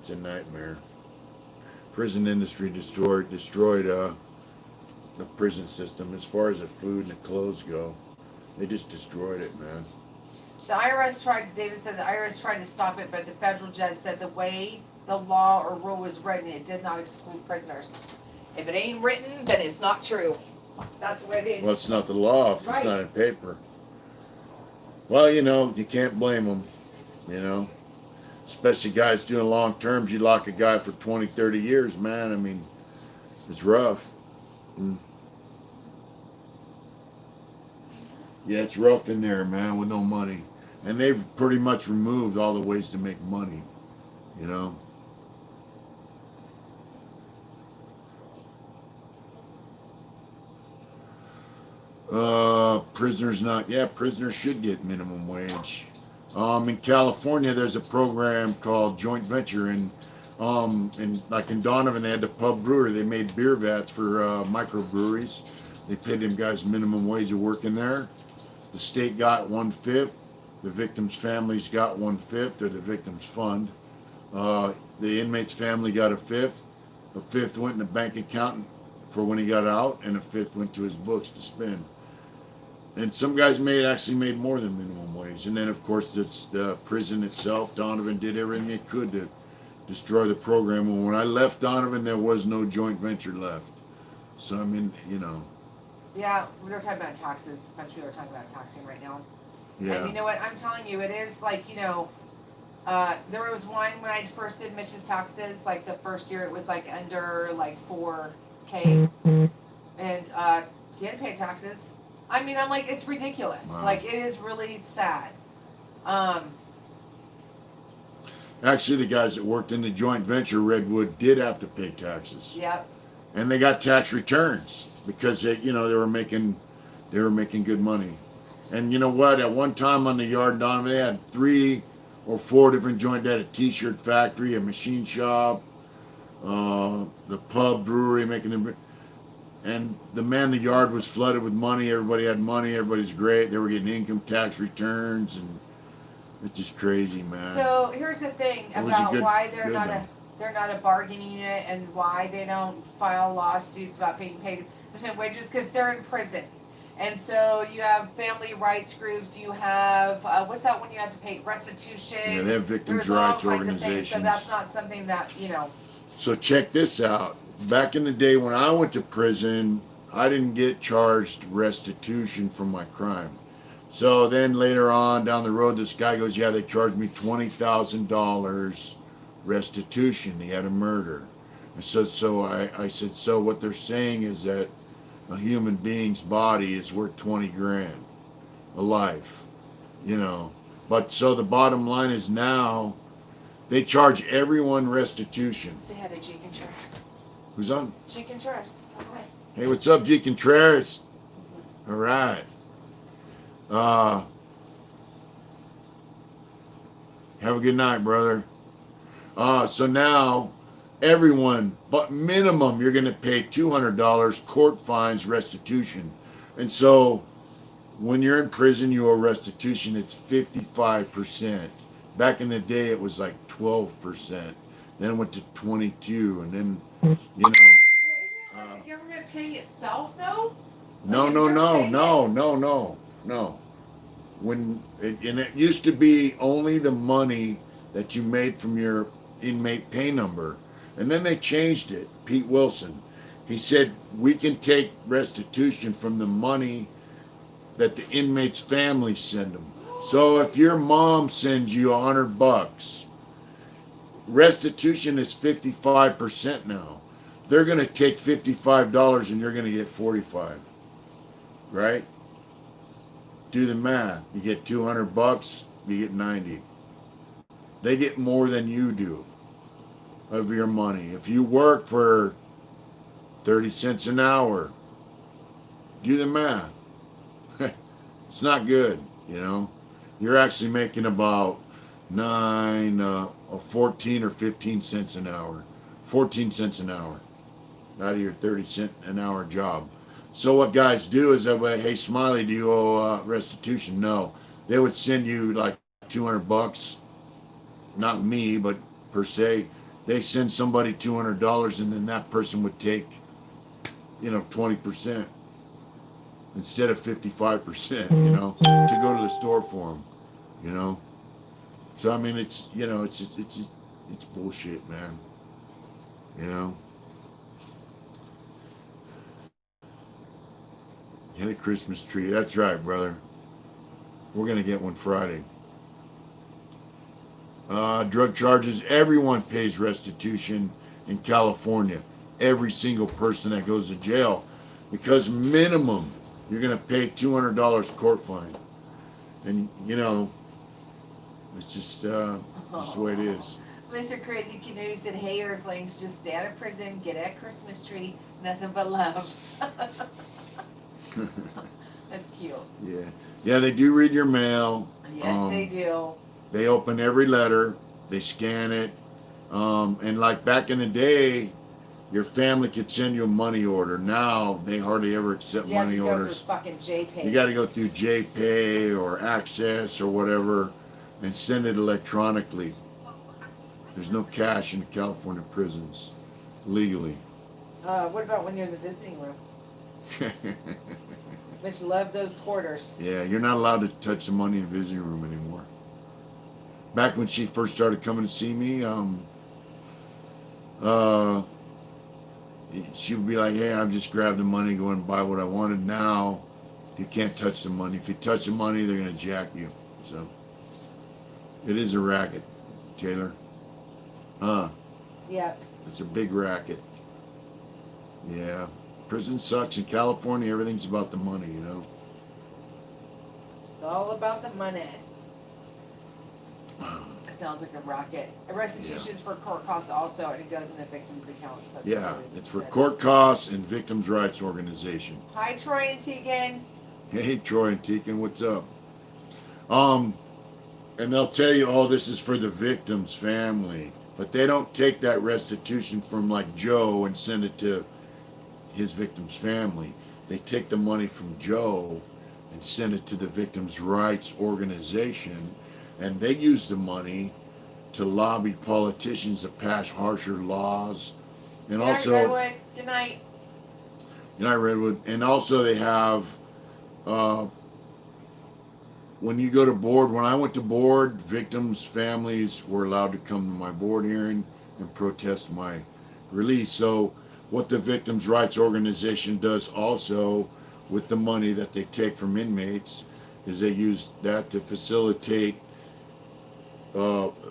a nightmare. Prison industry destroyed the prison system as far as the food and the clothes go. They just destroyed it, man. The IRS David said the IRS tried to stop it, but the federal judge said the way the law or rule was written, it did not exclude prisoners. If it ain't written, then it's not true. That's the way it is. Well, it's not the law if it's not in paper. Well, you can't blame them, Especially guys doing long terms. You lock a guy for 20, 30 years, man. I mean, it's rough. Yeah, it's rough in there, man, with no money. And they've pretty much removed all the ways to make money, Prisoners not. Yeah, prisoners should get minimum wage. In California, there's a program called joint venture, and like in Donovan, they had the pub brewery. They made beer vats for microbreweries. They paid them guys minimum wage of working there. The state got 1/5. The victims' families got 1/5, or the victims' fund. The inmate's family got 1/5. A fifth went in the bank account for when he got out, and a fifth went to his books to spend. And some guys actually made more than minimum wage. And then, of course, it's the prison itself. Donovan did everything they could to destroy the program. And when I left Donovan, there was no joint venture left. So, I mean, Yeah, we were talking about taxes. A bunch of people are talking about taxing right now. yeah. And you know what? I'm telling you, it is like, there was one when I first did Mitch's taxes, like the first year it was like under like 4K. And he didn't pay taxes. I mean, I'm like, it's ridiculous. Wow. Like, it is really sad. Actually, the guys that worked in the joint venture, Redwood, did have to pay taxes. Yep. And they got tax returns because they were making good money. And you know what? At one time on the yard, Donovan, they had 3 or 4 different joint. They had a T-shirt factory, a machine shop, the pub brewery making them. And the yard was flooded with money. Everybody had money. Everybody's great. They were getting income tax returns, and it's just crazy, man. So here's the thing It was about a good- why good one. they're not a bargaining unit and why they don't file lawsuits about being paid minimum wages, because they're in prison. And so you have family rights groups, you have what's that one you have to pay restitution? Yeah, they have victims' There's all rights kinds of things. So organizations. that's not something that So check this out. Back in the day when I went to prison, I didn't get charged restitution for my crime. So then later on down the road, this guy goes, yeah, they charged me $20,000 restitution. He had a murder. I said, so what they're saying is that a human being's body is worth 20 grand a life, But so the bottom line is now they charge everyone restitution. Say hi to G. Contreras. Who's on? G. Contreras. Hi. Hey, what's up, G. Contreras? All right. Have a good night, brother. So now everyone, but minimum, you're going to pay $200 court fines, restitution. And so when you're in prison, you owe restitution. It's 55%. Back in the day, it was like 12%. Then it went to 22, and then, Well, isn't it like the government paying itself though? No. And it used to be only the money that you made from your inmate pay number. And then they changed it. Pete Wilson, he said, we can take restitution from the money that the inmate's family send them. So if your mom sends you $100, restitution is 55% now. They're going to take $55 and you're going to get $45, right? Do the math. You get $200, you get 90. They get more than you do of your money. If you work for 30 cents an hour, do the math. It's not good, You're actually making about 14 or 15 cents an hour. 14 cents an hour out of your 30-cent an hour job. So what guys do is they say, hey, Smiley, do you owe restitution? No. They would send you like $200. Not me, but per se. They send somebody $200 and then that person would take, 20% instead of 55%, to go to the store for them, So, I mean, it's bullshit, man. Get a Christmas tree. That's right, brother. We're going to get one Friday. Drug charges. Everyone pays restitution in California. Every single person that goes to jail. Because minimum, you're going to pay $200 court fine. And, it's just the way it is. Mr. Crazy Canoe said, hey, Earthlings, just stay out of prison, get a Christmas tree, nothing but love. That's cute. Yeah. Yeah, they do read your mail. Yes, they do. They open every letter. They scan it. And like back in the day, your family could send you a money order. Now they hardly ever accept You have money to go orders. through fucking JPay. You got to go through JPay or Access or whatever and send it electronically. There's no cash in California prisons legally. What about when you're in the visiting room? Mitch loved those quarters. Yeah, you're not allowed to touch the money in the visiting room anymore. Back when she first started coming to see me, she would be like, hey, I've just grabbed the money, go and buy what I wanted. Now, you can't touch the money. If you touch the money, they're going to jack you. So, it is a racket, Taylor. Yep. It's a big racket. Yeah. Prison sucks. In California, everything's about the money, you know. It's all about the money. It sounds like a racket. A restitution is for court costs also, and it goes in a victim's account. So yeah, it's for court costs and victims' rights organization. Hi, Troy and Tegan. Hey, Troy and Tegan, what's up? And they'll tell you, oh, this is for the victim's family. But they don't take that restitution from like Joe and send it to his victim's family. They take the money from Joe and send it to the victim's rights organization, and they use the money to lobby politicians to pass harsher laws. And Good night, also, Redwood. Good night. Good night, Redwood. And also they have, when you go to board, when I went to board, victims' families were allowed to come to my board hearing and protest my release. So what the victims' rights organization does also with the money that they take from inmates is they use that to facilitate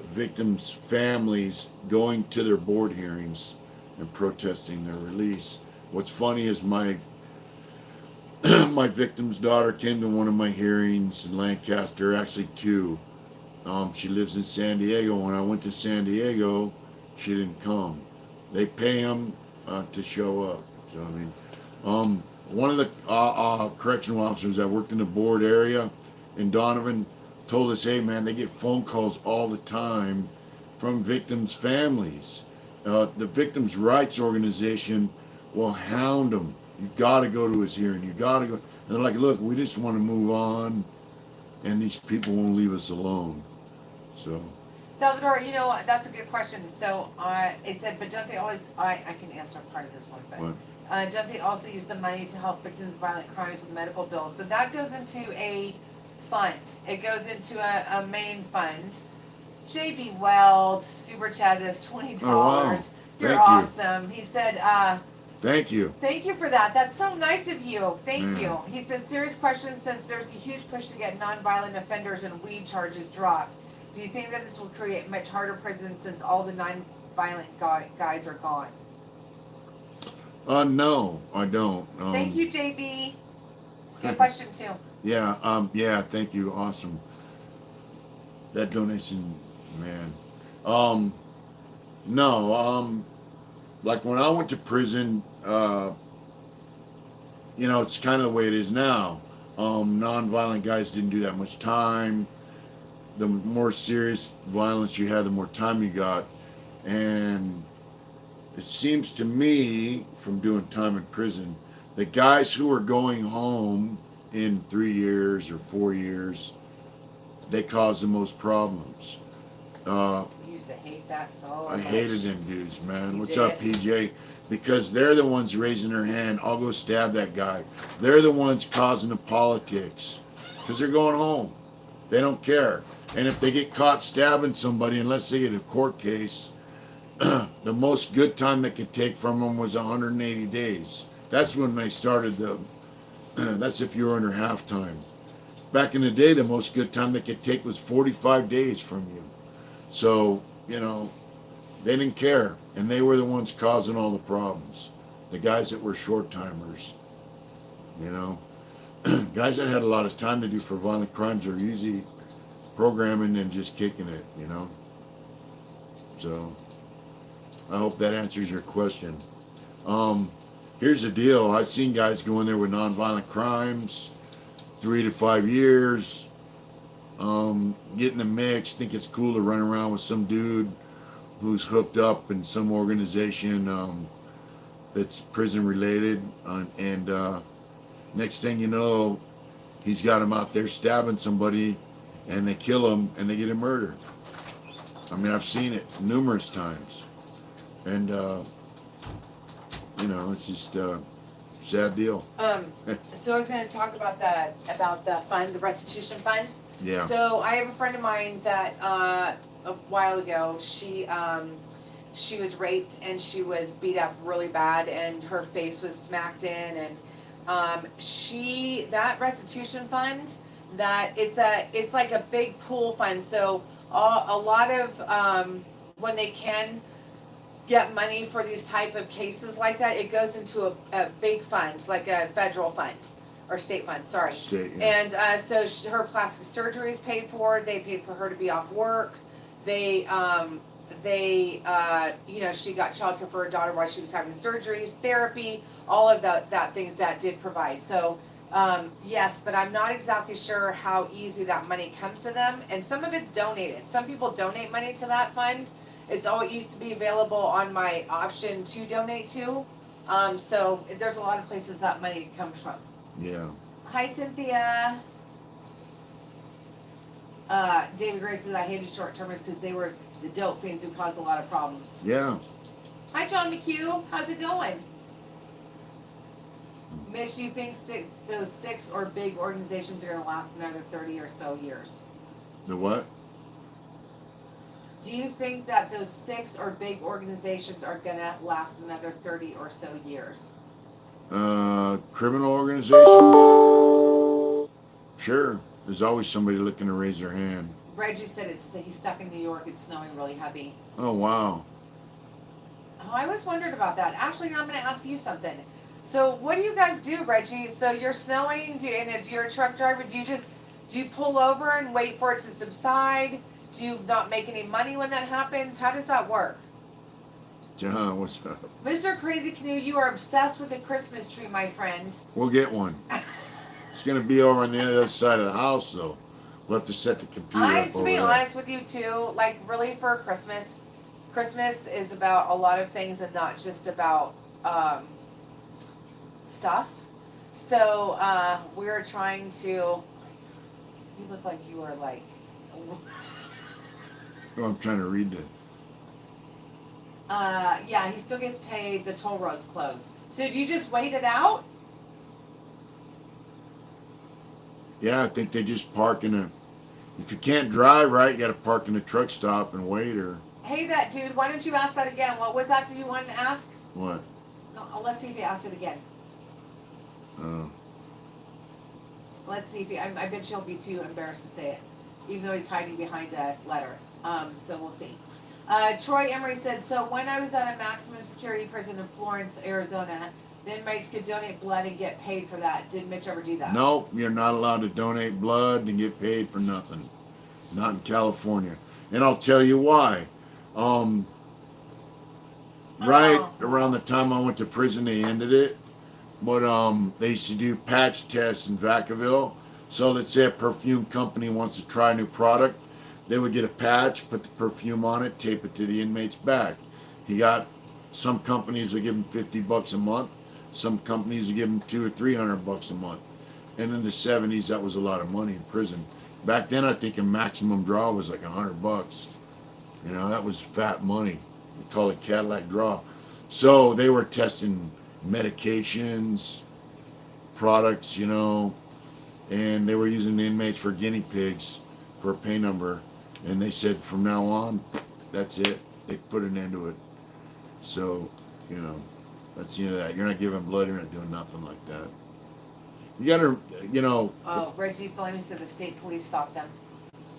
victims' families going to their board hearings and protesting their release. What's funny is my my victim's daughter came to one of my hearings in Lancaster, actually two. She lives in San Diego. When I went to San Diego, she didn't come. They pay them to show up. So, I mean, one of the correctional officers that worked in the board area in Donovan told us, hey, man, they get phone calls all the time from victims' families. The Victims' Rights Organization will hound them. You got to go to his hearing. You got to go. And they're like, look, we just want to move on, and these people won't leave us alone. So. Salvador, you know what? That's a good question. So it said, but don't they always? I can answer part of this one, but don't they also use the money to help victims of violent crimes with medical bills? So that goes into a fund. It goes into a main fund. JB Weld super chatted us $20. Oh, wow. You're Thank awesome. He said, thank you. Thank you for that. That's so nice of you. Thank you. He said, serious question, since there's a huge push to get nonviolent offenders and weed charges dropped. Do you think that this will create much harder prisons since all the nonviolent guys are gone? No, I don't. Thank you, JB. Good question too. Yeah, thank you. Awesome. That donation, man. No, like when I went to prison, you know, it's kind of the way it is now. Non-violent guys didn't do that much time. The more serious violence you had, the more time you got. And it seems to me, from doing time in prison, the guys who are going home in 3 years or 4 years, they cause the most problems. I used to hate that so much. I hated them dudes, man. What's did? up, PJ? Because they're the ones raising their hand. I'll go stab that guy. They're the ones causing the politics. Because they're going home. They don't care. And if they get caught stabbing somebody, unless they get a court case, the most good time they could take from them was 180 days. That's when they started the, that's if you were under halftime. Back in the day, the most good time they could take was 45 days from you. So, you know, they didn't care. And they were the ones causing all the problems. The guys that were short timers, you know. Guys that had a lot of time to do for violent crimes are easy programming and just kicking it, you know. So, I hope that answers your question. Here's the deal. I've seen guys go in there with nonviolent crimes. 3 to 5 years. Get in the mix. Think it's cool to run around with some dude who's hooked up in some organization that's prison related, and next thing you know, he's got him out there stabbing somebody, and they kill him and they get him murdered. I mean, I've seen it numerous times, and it's just a sad deal. So I was going to talk about the fund, the restitution fund. Yeah. So I have a friend of mine that a while ago she was raped and she was beat up really bad and her face was smacked in, and that restitution fund, that it's like a big pool fund. So a lot of when they can get money for these type of cases like that, it goes into a big fund, like a federal fund or state fund. Sorry. State. Yeah. And so her plastic surgery is paid for. They paid for her to be off work. They she got childcare for her daughter while she was having surgery, therapy, all of that things that did provide. So yes, but I'm not exactly sure how easy that money comes to them. And some of it's donated. Some people donate money to that fund. It's always used to be available on my option to donate to. So there's a lot of places that money comes from. Yeah. Hi, Cynthia. David Gray says, I hated short-termers because they were the dope fiends who caused a lot of problems. Yeah. Hi, John McHugh. How's it going? Mitch, do you think those 6 or big organizations are going to last another 30 or so years? The what? Do you think that those 6 or big organizations are going to last another 30 or so years? Criminal organizations? Sure. There's always somebody looking to raise their hand. Reggie said he's stuck in New York. It's snowing really heavy. Oh, wow. Oh, I always wondered about that. Actually, I'm going to ask you something. So what do you guys do, Reggie? So you're snowing, and you're a truck driver. Do you pull over and wait for it to subside? Do you not make any money when that happens? How does that work? John, what's up? Mr. Crazy Canoe, you are obsessed with the Christmas tree, my friend. We'll get one. It's going to be over on the other side of the house, though. We'll have to set the computer up To be honest with you, too, like, really for Christmas is about a lot of things and not just about stuff. So we're trying to... You look like you are, like... Oh, I'm trying to read the... yeah, he still gets paid. The toll road's closed. So do you just wait it out? Yeah, I think they just park in a... If you can't drive right, you got to park in a truck stop and wait, or... Hey, that dude, why don't you ask that again? What was that? Did you want to ask? What? No, let's see if he asks it again. Oh. Let's see if I bet you he'll be too embarrassed to say it, even though he's hiding behind a letter. So we'll see. Troy Emery said, so when I was at a maximum security prison in Florence, Arizona, the inmates could donate blood and get paid for that. Did Mitch ever do that? Nope, you're not allowed to donate blood and get paid for nothing. Not in California. And I'll tell you why. Right around the time I went to prison, they ended it. But they used to do patch tests in Vacaville. So let's say a perfume company wants to try a new product. They would get a patch, put the perfume on it, tape it to the inmate's back. Some companies would give him $50 a month. Some companies would give him $200 or $300 a month. And in the 70s, that was a lot of money in prison. Back then, I think a maximum draw was like $100. You know, that was fat money. They call it Cadillac draw. So they were testing medications, products, you know, and they were using the inmates for guinea pigs for a pay number. And they said from now on, that's it. They put an end to it. So, you know, that's the end of that. You're not giving blood. You're not doing nothing like that. You got to, you know. Oh, Reggie Fleming said the state police stopped them.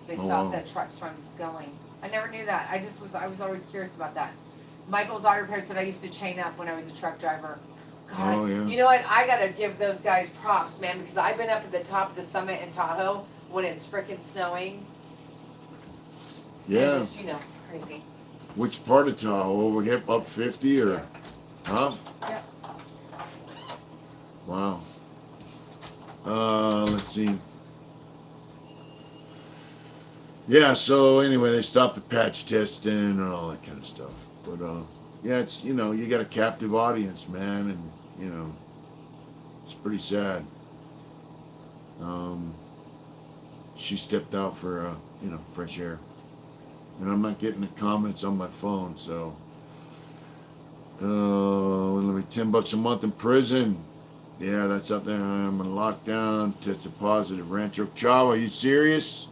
They stopped the trucks from going. I never knew that. I was always curious about that. Michael's auto repair said I used to chain up when I was a truck driver. God, oh, yeah. You know what? I got to give those guys props, man, because I've been up at the top of the summit in Tahoe when it's frickin' snowing. Yeah. It's, you know, crazy. Which part of Tahoe? Over here, up 50 or? Yeah. Huh? Yeah. Wow. Let's see. Yeah, so anyway, they stopped the patch testing and all that kind of stuff. But yeah, it's, you got a captive audience, man, and it's pretty sad. Um, she stepped out for fresh air, and I'm not getting the comments on my phone, so let me $10 a month in prison. Yeah, that's up there. I'm in lockdown. Tested positive. Rancho Chava, you serious?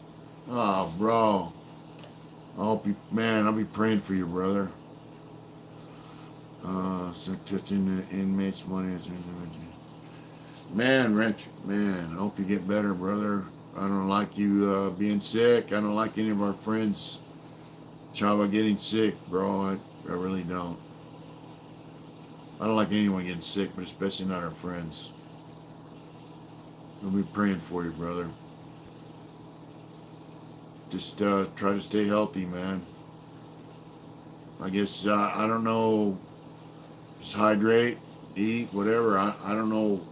Oh, bro. I hope you, man, I'll be praying for you, brother. So testing the inmates' money. Man, man, I hope you get better, brother. I don't like you being sick. I don't like any of our friends, Chava, getting sick, bro. I really don't. I don't like anyone getting sick, but especially not our friends. I'll be praying for you, brother. Just try to stay healthy, man. I guess, I don't know, just hydrate, eat, whatever. I don't know,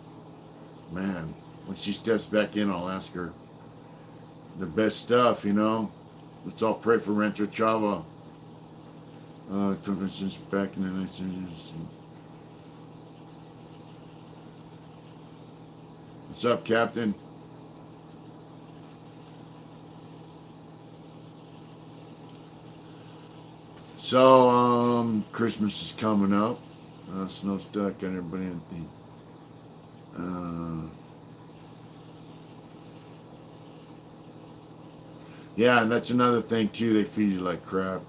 man. When she steps back in, I'll ask her the best stuff, Let's all pray for Rancho Chava. Took us since back in the 1990s. What's up, Captain? So, Christmas is coming up. Snow stuck, got everybody in the yeah, and that's another thing too. They feed you like crap.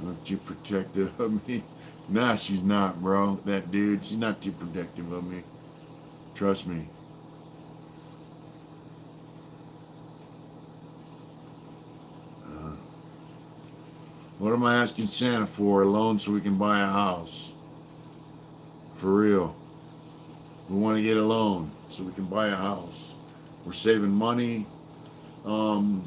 Aren't you protective of me? Nah, she's not, bro. That dude, she's not too protective of me. Trust me. What am I asking Santa for? A loan so we can buy a house. For real. We want to get a loan so we can buy a house. We're saving money. And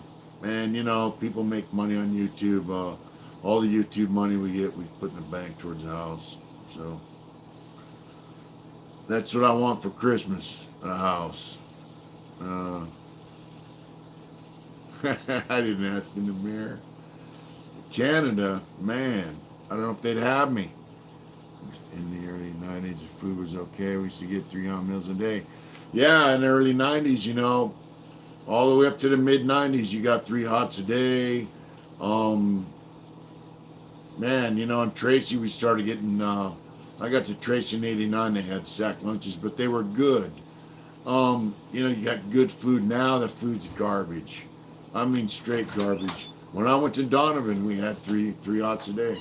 people make money on YouTube. All the YouTube money we get, we put in the bank towards the house. So that's what I want for Christmas, a house. I didn't ask in the mirror. Canada, man, I don't know if they'd have me. In the early 90s, the food was okay. We used to get 300 meals a day. Yeah, in the early 90s, all the way up to the mid 90s, you got 3 hots a day. Man, in Tracy, we started getting, I got to Tracy in 89, they had sack lunches, but they were good. You got good food. Now the food's garbage. I mean, straight garbage. When I went to Donovan, we had 3 hots a day.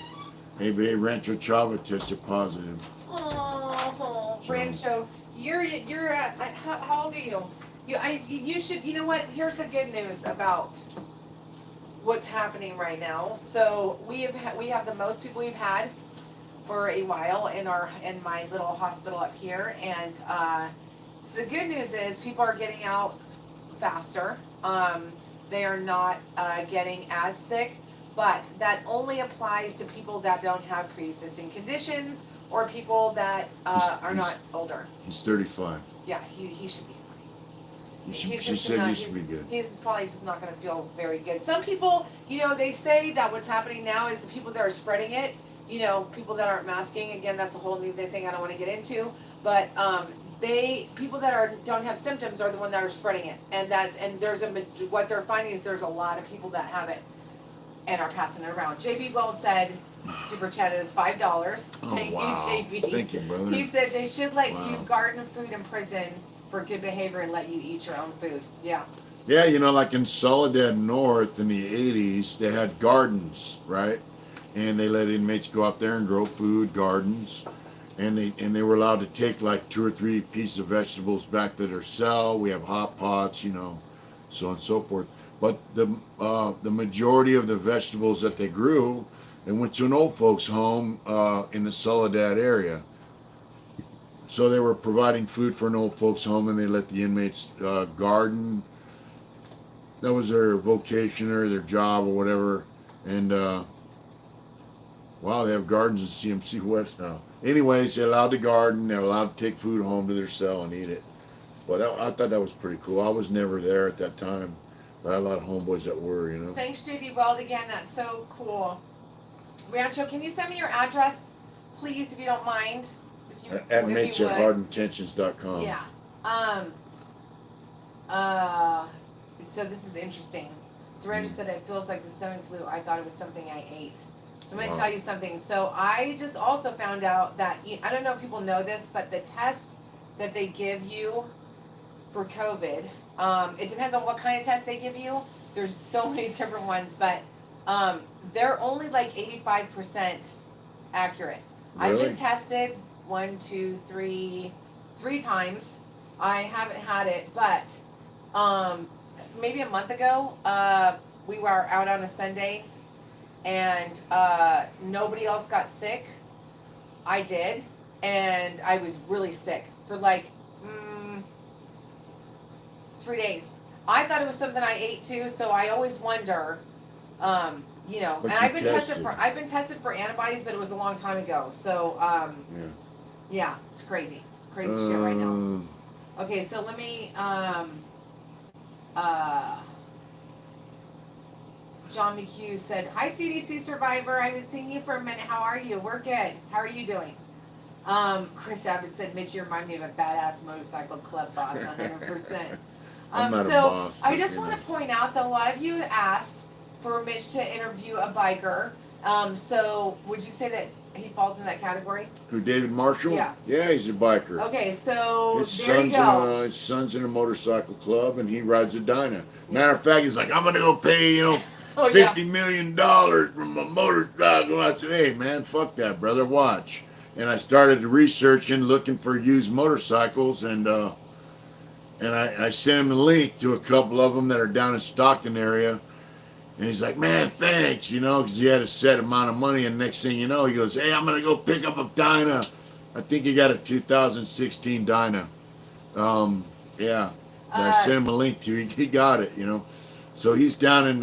Hey, babe, Rancho Chava tested positive. Oh, Rancho, you're how old are you? You should, you know what? Here's the good news about what's happening right now. So we have the most people we've had for a while in my little hospital up here, and so the good news is people are getting out faster. They are not getting as sick, but that only applies to people that don't have pre-existing conditions or people that are not older. He's 35. Yeah, he should be fine. She said he should be good. He's probably just not going to feel very good. Some people, they say that what's happening now is the people that are spreading it, people that aren't masking, again, that's a whole new thing I don't want to get into, but people that don't have symptoms are the one that are spreading it, and what they're finding is there's a lot of people that have it and are passing it around. JB Gold said, super chatted us $5. Oh, Thank wow. you, JB. Thank you, brother. He said they should let you garden food in prison for good behavior and let you eat your own food. Yeah. Yeah, like in Soledad North in the 80s, they had gardens, right? And they let inmates go out there and grow food, gardens. And they were allowed to take like 2 or 3 pieces of vegetables back to their cell. We have hot pots, so on and so forth. But the majority of the vegetables that they grew, they went to an old folks home in the Soledad area. So they were providing food for an old folks home, and they let the inmates garden. That was their vocation or their job or whatever. And Wow, they have gardens in CMC West now. Anyways, they're allowed to garden. They're allowed to take food home to their cell and eat it. But I thought that was pretty cool. I was never there at that time, but I had a lot of homeboys that were, you know. Thanks, Judy Weld, again. That's so cool. Rancho, can you send me your address, please, if you don't mind? If At you Mitch at hardintentions.com. Yeah. So this is interesting. So Rancho said it feels like the stomach flu. I thought it was something I ate. So I'm going to tell you something. So I just also found out that, I don't know if people know this, but the test that they give you for COVID, it depends on what kind of test they give you. There's so many different ones, but they're only like 85% accurate. Really? I've been tested 3 times. I haven't had it, but maybe a month ago, we were out on a Sunday, and nobody else got sick. I did, and I was really sick for like 3 days. I thought it was something I ate too, so I always wonder, you know. But and you I've been tested for antibodies, but it was a long time ago. So yeah, it's crazy. It's crazy shit right now. Okay, so let me John McHugh said, "Hi CDC survivor, I haven't seen you for a minute. How are you? We're good. How are you doing?" Chris Abbott said, "Mitch, you remind me of a badass motorcycle club boss, 100%." I'm not a So boss, I but, just you want know. to point out that a lot of you had asked for Mitch to interview a biker. So would you say that he falls in that category? Who, David Marshall? Yeah. Yeah, he's a biker. Okay, so His there you go. his son's in a motorcycle club, and he rides a Dyna. Matter of fact, he's like, I'm gonna go pay, $50 million for my motorcycle. I said, hey man, fuck that, brother. Watch. And I started researching, looking for used motorcycles, and I sent him a link to a couple of them that are down in Stockton area. And he's like, man, thanks, because he had a set amount of money. And next thing you know, he goes, hey, I'm going to go pick up a Dyna. I think he got a 2016 Dyna. Yeah. I sent him a link to. He got it, So he's down in,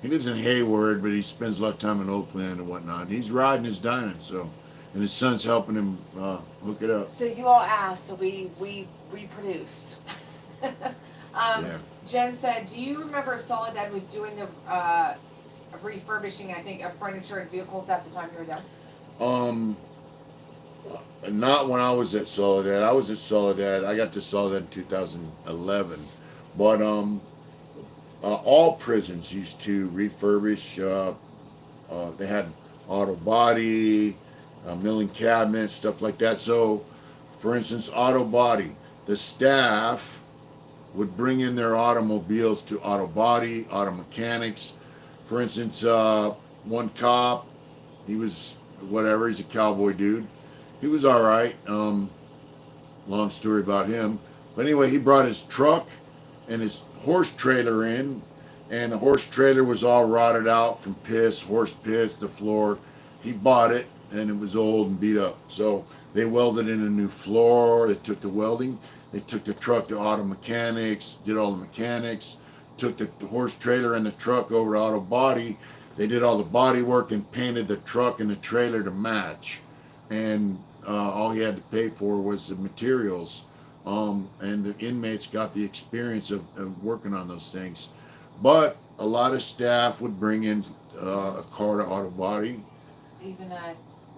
he lives in Hayward, but he spends a lot of time in Oakland and whatnot. And he's riding his Dyna, and his son's helping him hook it up. So you all asked, so we produced. Yeah. Jen said, do you remember Soledad was doing the refurbishing, I think, of furniture and vehicles at the time you were there? Not when I was at Soledad. I was at Soledad. I got to Soledad in 2011. But all prisons used to refurbish. They had auto body, milling cabinets, stuff like that. So, for instance, auto body, the staff would bring in their automobiles to auto body, auto mechanics. For instance, one cop, he was whatever, he's a cowboy dude. He was all right. Long story about him. But anyway, he brought his truck and his horse trailer in, and the horse trailer was all rotted out from horse piss, the floor. He bought it, and it was old and beat up. So they welded in a new floor. They took the welding. They took the truck to auto mechanics, did all the mechanics, took the horse trailer and the truck over to auto body. They did all the body work and painted the truck and the trailer to match. And all he had to pay for was the materials. And the inmates got the experience of working on those things. But a lot of staff would bring in a car to auto body. Even,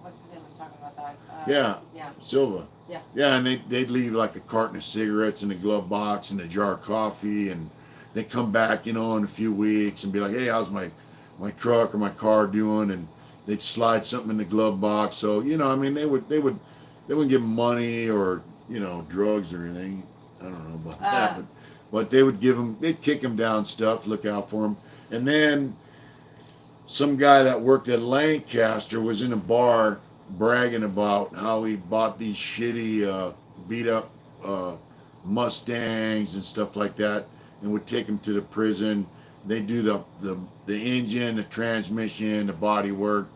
what's his name was talking about that? Yeah. Silva. Yeah. Yeah, and they'd leave like a carton of cigarettes in a glove box and a jar of coffee, and they'd come back, in a few weeks and be like, hey, how's my truck or my car doing? And they'd slide something in the glove box. So, they wouldn't give them money or, drugs or anything. I don't know about that, but they'd kick them down stuff, look out for them. And then some guy that worked at Lancaster was in a bar bragging about how he bought these shitty beat up Mustangs and stuff like that, and would take them to the prison. They do the engine, the transmission, the body work,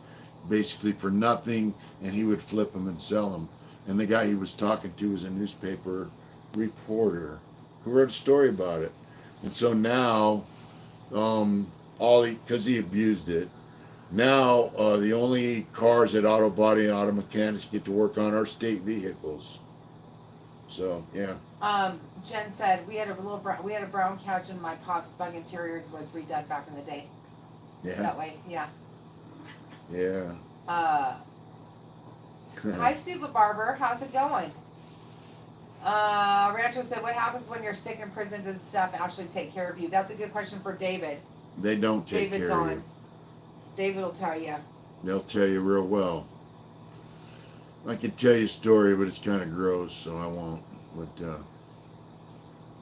basically for nothing, and he would flip them and sell them. And the guy he was talking to was a newspaper reporter who wrote a story about it. And so now, because he abused it, Now, the only cars that auto body and auto mechanics get to work on are state vehicles. So, yeah. Jen said we had we had a brown couch in my pop's bug interiors was redone back in the day. Yeah. That way, yeah. Yeah. Hi, Steve the Barber. How's it going? Rancho said, what happens when you're sick in prison? Does the staff actually take care of you? That's a good question for David. They don't take David's care of on. you. David will tell you. They'll tell you real well. I could tell you a story, but it's kind of gross, so I won't. But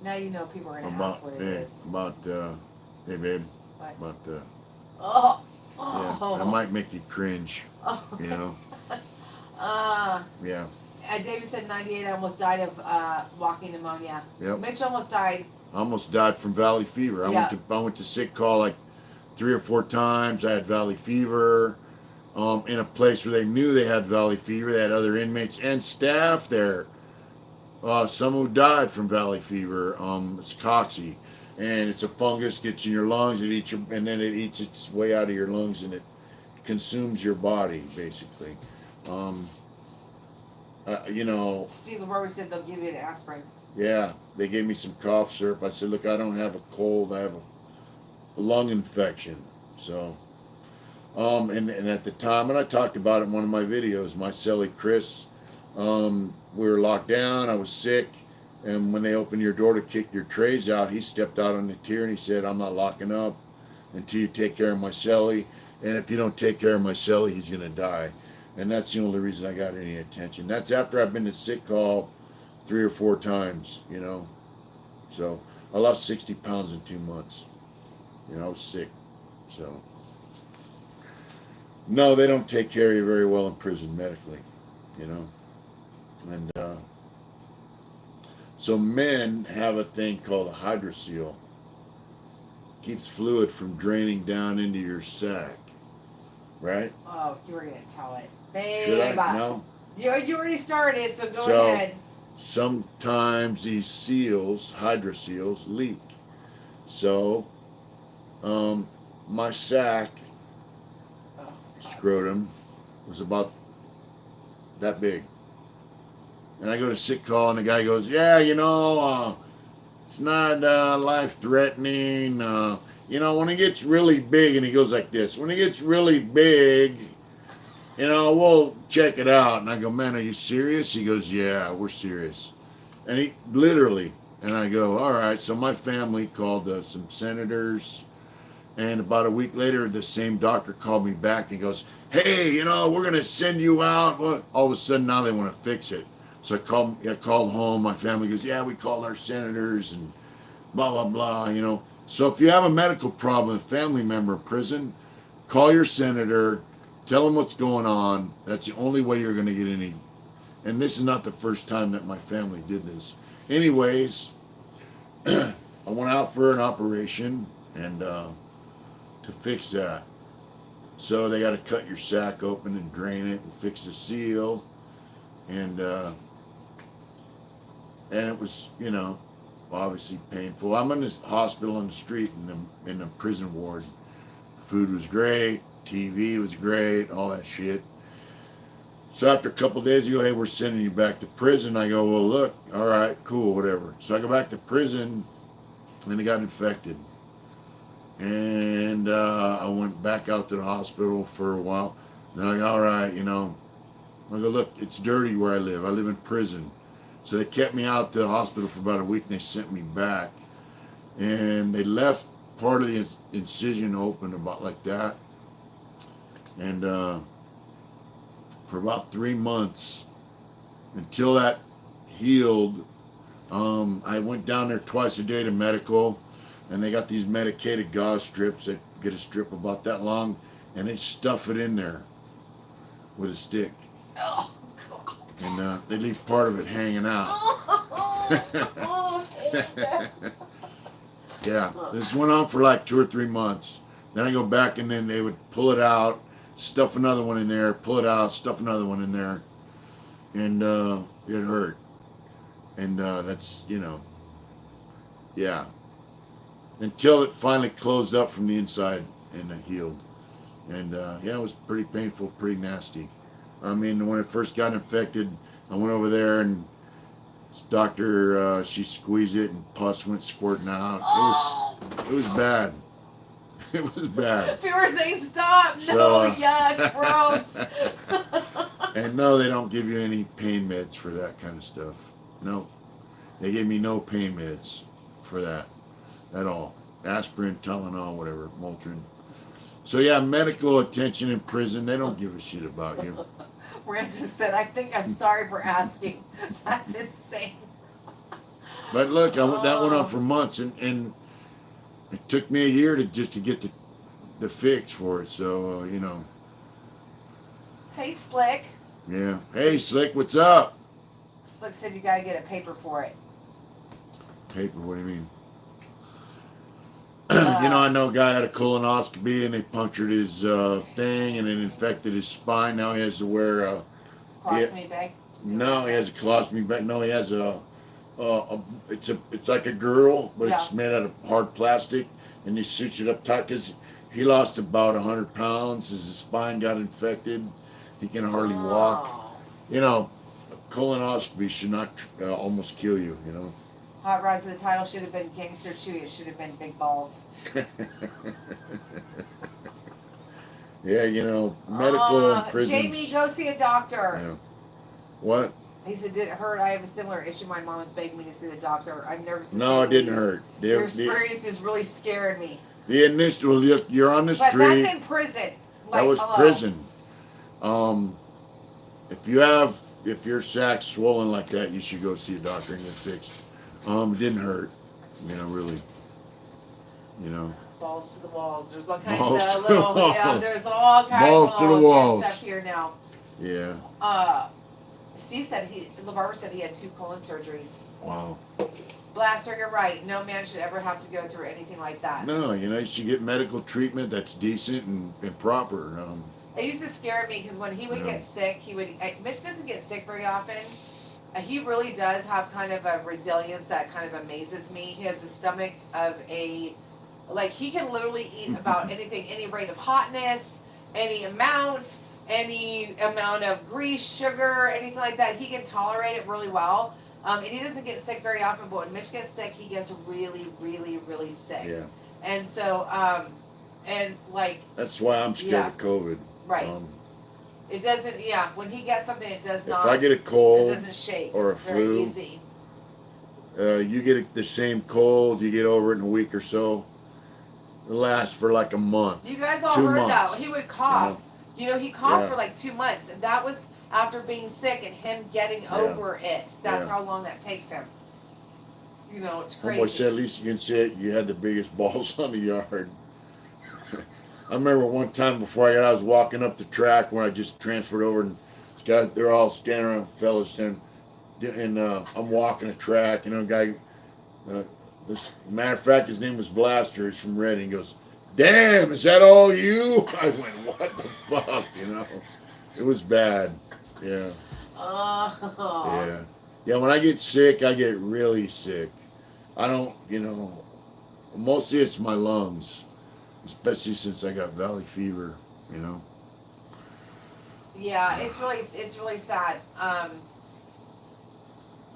Now you know people are going to ask what it is. Hey babe, What? about Oh. yeah, Oh. that might make you cringe. Oh. You know. Yeah. David said 98. I almost died of walking pneumonia. Yep. Mitch almost died. I almost died from valley fever. Yeah. I went to sick call like 3 or 4 times. I had valley fever. In a place where they knew they had valley fever. They had other inmates and staff there. Some who died from valley fever. It's cocci, and it's a fungus, gets in your lungs, and then it eats its way out of your lungs, and it consumes your body basically. You know. Steve LeBarber said they'll give you an aspirin. Yeah, they gave me some cough syrup. I said, look, I don't have a cold. I have a lung infection. So, and at the time, and I talked about it in one of my videos, my cellie Chris, we were locked down. I was sick. And when they opened your door to kick your trays out, he stepped out on the tier and he said, I'm not locking up until you take care of my cellie. And if you don't take care of my cellie, he's going to die. And that's the only reason I got any attention. That's after I've been to sick call 3 or 4 times, you know. So I lost 60 pounds in 2 months. You know, I was sick. So no, they don't take care of you very well in prison medically, you know. And so men have a thing called a hydrocele. Keeps fluid from draining down into your sac, right? Oh, you were going to tell it. Babe. Should I? No. You already started, so go ahead. Sometimes these seals, hydroceles, leak. So, my sac, scrotum, was about that big. And I go to sick call, and the guy goes, yeah, you know, it's not life-threatening. You know, when it gets really big, and he goes like this, when it gets really big, you know, we'll check it out. And I go, man, are you serious? He goes, yeah, we're serious. And he literally, and I go, all right. So my family called some senators. And about a week later, the same doctor called me back and goes, hey, you know, we're going to send you out. Well, all of a sudden now they want to fix it. So I called home. My family goes, yeah, we called our senators and blah, blah, blah, you know. So if you have a medical problem, a family member in prison, call your senator. Tell them what's going on. That's the only way you're going to get any. And this is not the first time that my family did this. Anyways, I went out for an operation and to fix that. So they got to cut your sac open and drain it and fix the seal. And it was, you know, obviously painful. I'm in this hospital on the street in the prison ward. Food was great. TV was great, all that shit. So after a couple of days, you go, hey, we're sending you back to prison. I go, well, look, all right, cool, whatever. So I go back to prison, and I got infected. And I went back out to the hospital for a while. Then I go, all right, you know. I go, look, it's dirty where I live. I live in prison. So they kept me out to the hospital for about a week, and they sent me back. And they left part of the incision open about like that. And for about 3 months, until that healed, I went down there twice a day to medical, and they got these medicated gauze strips that get a strip about that long, and they stuff it in there with a stick. Oh, God. And they leave part of it hanging out. Yeah, this went on for like 2 or 3 months. Then I go back, and then they would pull it out, stuff another one in there, pull it out, stuff another one in there, and it hurt. And that's, you know, yeah. Until it finally closed up from the inside and it healed. And yeah, it was pretty painful, pretty nasty. I mean, when it first got infected, I went over there and this doctor, she squeezed it and pus went squirting out. Oh! It was bad. It was bad. People were saying stop. So, No, yuck, gross. And no, they don't give you any pain meds for that kind of stuff. No, they gave me no pain meds for that at all. Aspirin, Tylenol, whatever, Motrin. So yeah, medical attention in prison, they don't give a shit about you. Randall said, I think I'm sorry for asking. That's insane. But look, that went on for months, and it took me a year to get the fix for it. So you know. Hey, Slick. Yeah. Hey, Slick, what's up? Slick said you gotta get a paper for it. Paper? What do you mean? You know, I know a guy had a colonoscopy and they punctured his thing and it infected his spine. Now he has to wear Colostomy bag? no, he has a colostomy bag. No, he has it's like a girdle, but it's made out of hard plastic, and you stitch it up tight because he lost about 100 pounds as his spine got infected. He can hardly walk. You know, a colonoscopy should not almost kill you, you know. Hot Rise of the title should have been Gangster Chewy. It should have been Big Balls. Yeah, you know, medical and prisons. Jamie, go see a doctor. Yeah. What? He said, did it hurt? I have a similar issue. My mom is begging me to see the doctor. I've never seen. No, it didn't hurt. Your experience is really scaring me. The initial, you're on the street. But that's in prison. Like, that was prison. If your sack's swollen like that, you should go see a doctor and get fixed. It didn't hurt, you know, really. You know. Balls to the walls. There's all kinds Balls of little, there's all kinds balls of to the little walls. stuff here now. Yeah. Steve said LaBarbara said he had 2 colon surgeries. Wow. Blaster, you're right. No man should ever have to go through anything like that. No, you know, you should get medical treatment that's decent and proper. It used to scare me because when he would get sick, Mitch doesn't get sick very often. He really does have kind of a resilience that kind of amazes me. He has the stomach of he can literally eat about anything, any rate of hotness, any amount of grease, sugar, anything like that. He can tolerate it really well. And he doesn't get sick very often, but when Mitch gets sick, he gets really, really, really sick. Yeah. And so, that's why I'm scared of COVID. Right. It doesn't, when he gets something, it does not. If I get a cold, it doesn't shake or a very flu, easy. You get the same cold, you get over it in a week or so. It lasts for like a month. You guys all 2 heard that. months, He would cough. You know, he coughed for like 2 months, and that was after being sick and him getting over it. That's how long that takes him. You know, it's crazy. Homeboy said, at least you can say it, you had the biggest balls on the yard. I remember one time before I was walking up the track when I just transferred over, and these guys, they're all standing around, fellas, and I'm walking a track, and a guy, matter of fact, his name was Blaster, he's from Redding, he goes, damn, is that all you? I went, what the fuck, you know? It was bad, yeah. Yeah. Yeah, when I get sick, I get really sick. I don't, you know, mostly it's my lungs. Especially since I got valley fever, you know. Yeah, it's really sad.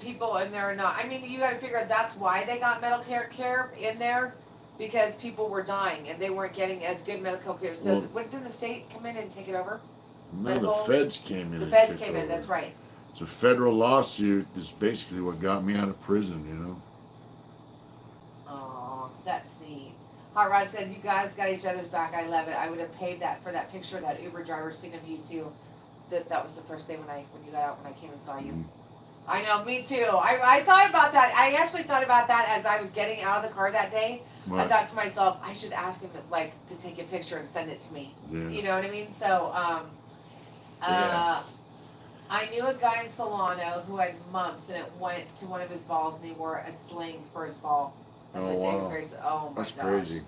People and they're not. I mean, you got to figure out that's why they got medical care in there, because people were dying and they weren't getting as good medical care. So, didn't the state come in and take it over? No, the feds came in. The feds came in. That's right. It's a federal lawsuit. Is basically what got me out of prison, you know. Oh, that's neat. Hot Rod said, you guys got each other's back. I love it. I would have paid that for that picture of that Uber driver seen of you too. That was the first day when you got out, when I came and saw you. Mm-hmm. I know, me too. I thought about that. I actually thought about that as I was getting out of the car that day. What? I thought to myself, I should ask him to take a picture and send it to me. Yeah. You know what I mean? So, I knew a guy in Solano who had mumps, and it went to one of his balls, and he wore a sling for his ball. That's what David Gray said. Oh my gosh. That's crazy.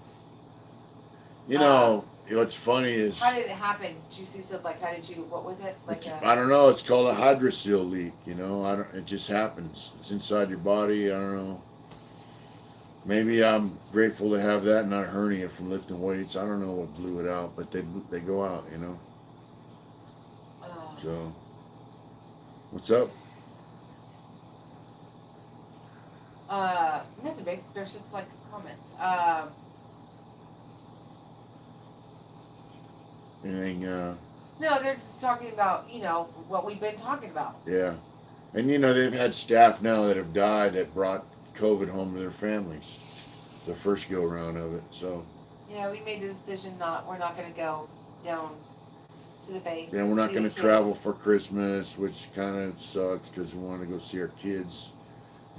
You know, what's funny is... How did it happen? GC said, how did you... What was it? I don't know. It's called a hydrocele leak, you know. It just happens. It's inside your body. I don't know. Maybe I'm grateful to have that, not a hernia from lifting weights. I don't know what blew it out, but they go out, you know. Oh. So, what's up? Nothing big. There's just like comments. Anything? No, they're just talking about, what we've been talking about. Yeah, and they've had staff now that have died that brought COVID home to their families. The first go round of it. So. Yeah, we made the decision we're not going to go down to the Bay. Yeah, we're not see going the to kids. travel for Christmas, which kind of sucks because we want to go see our kids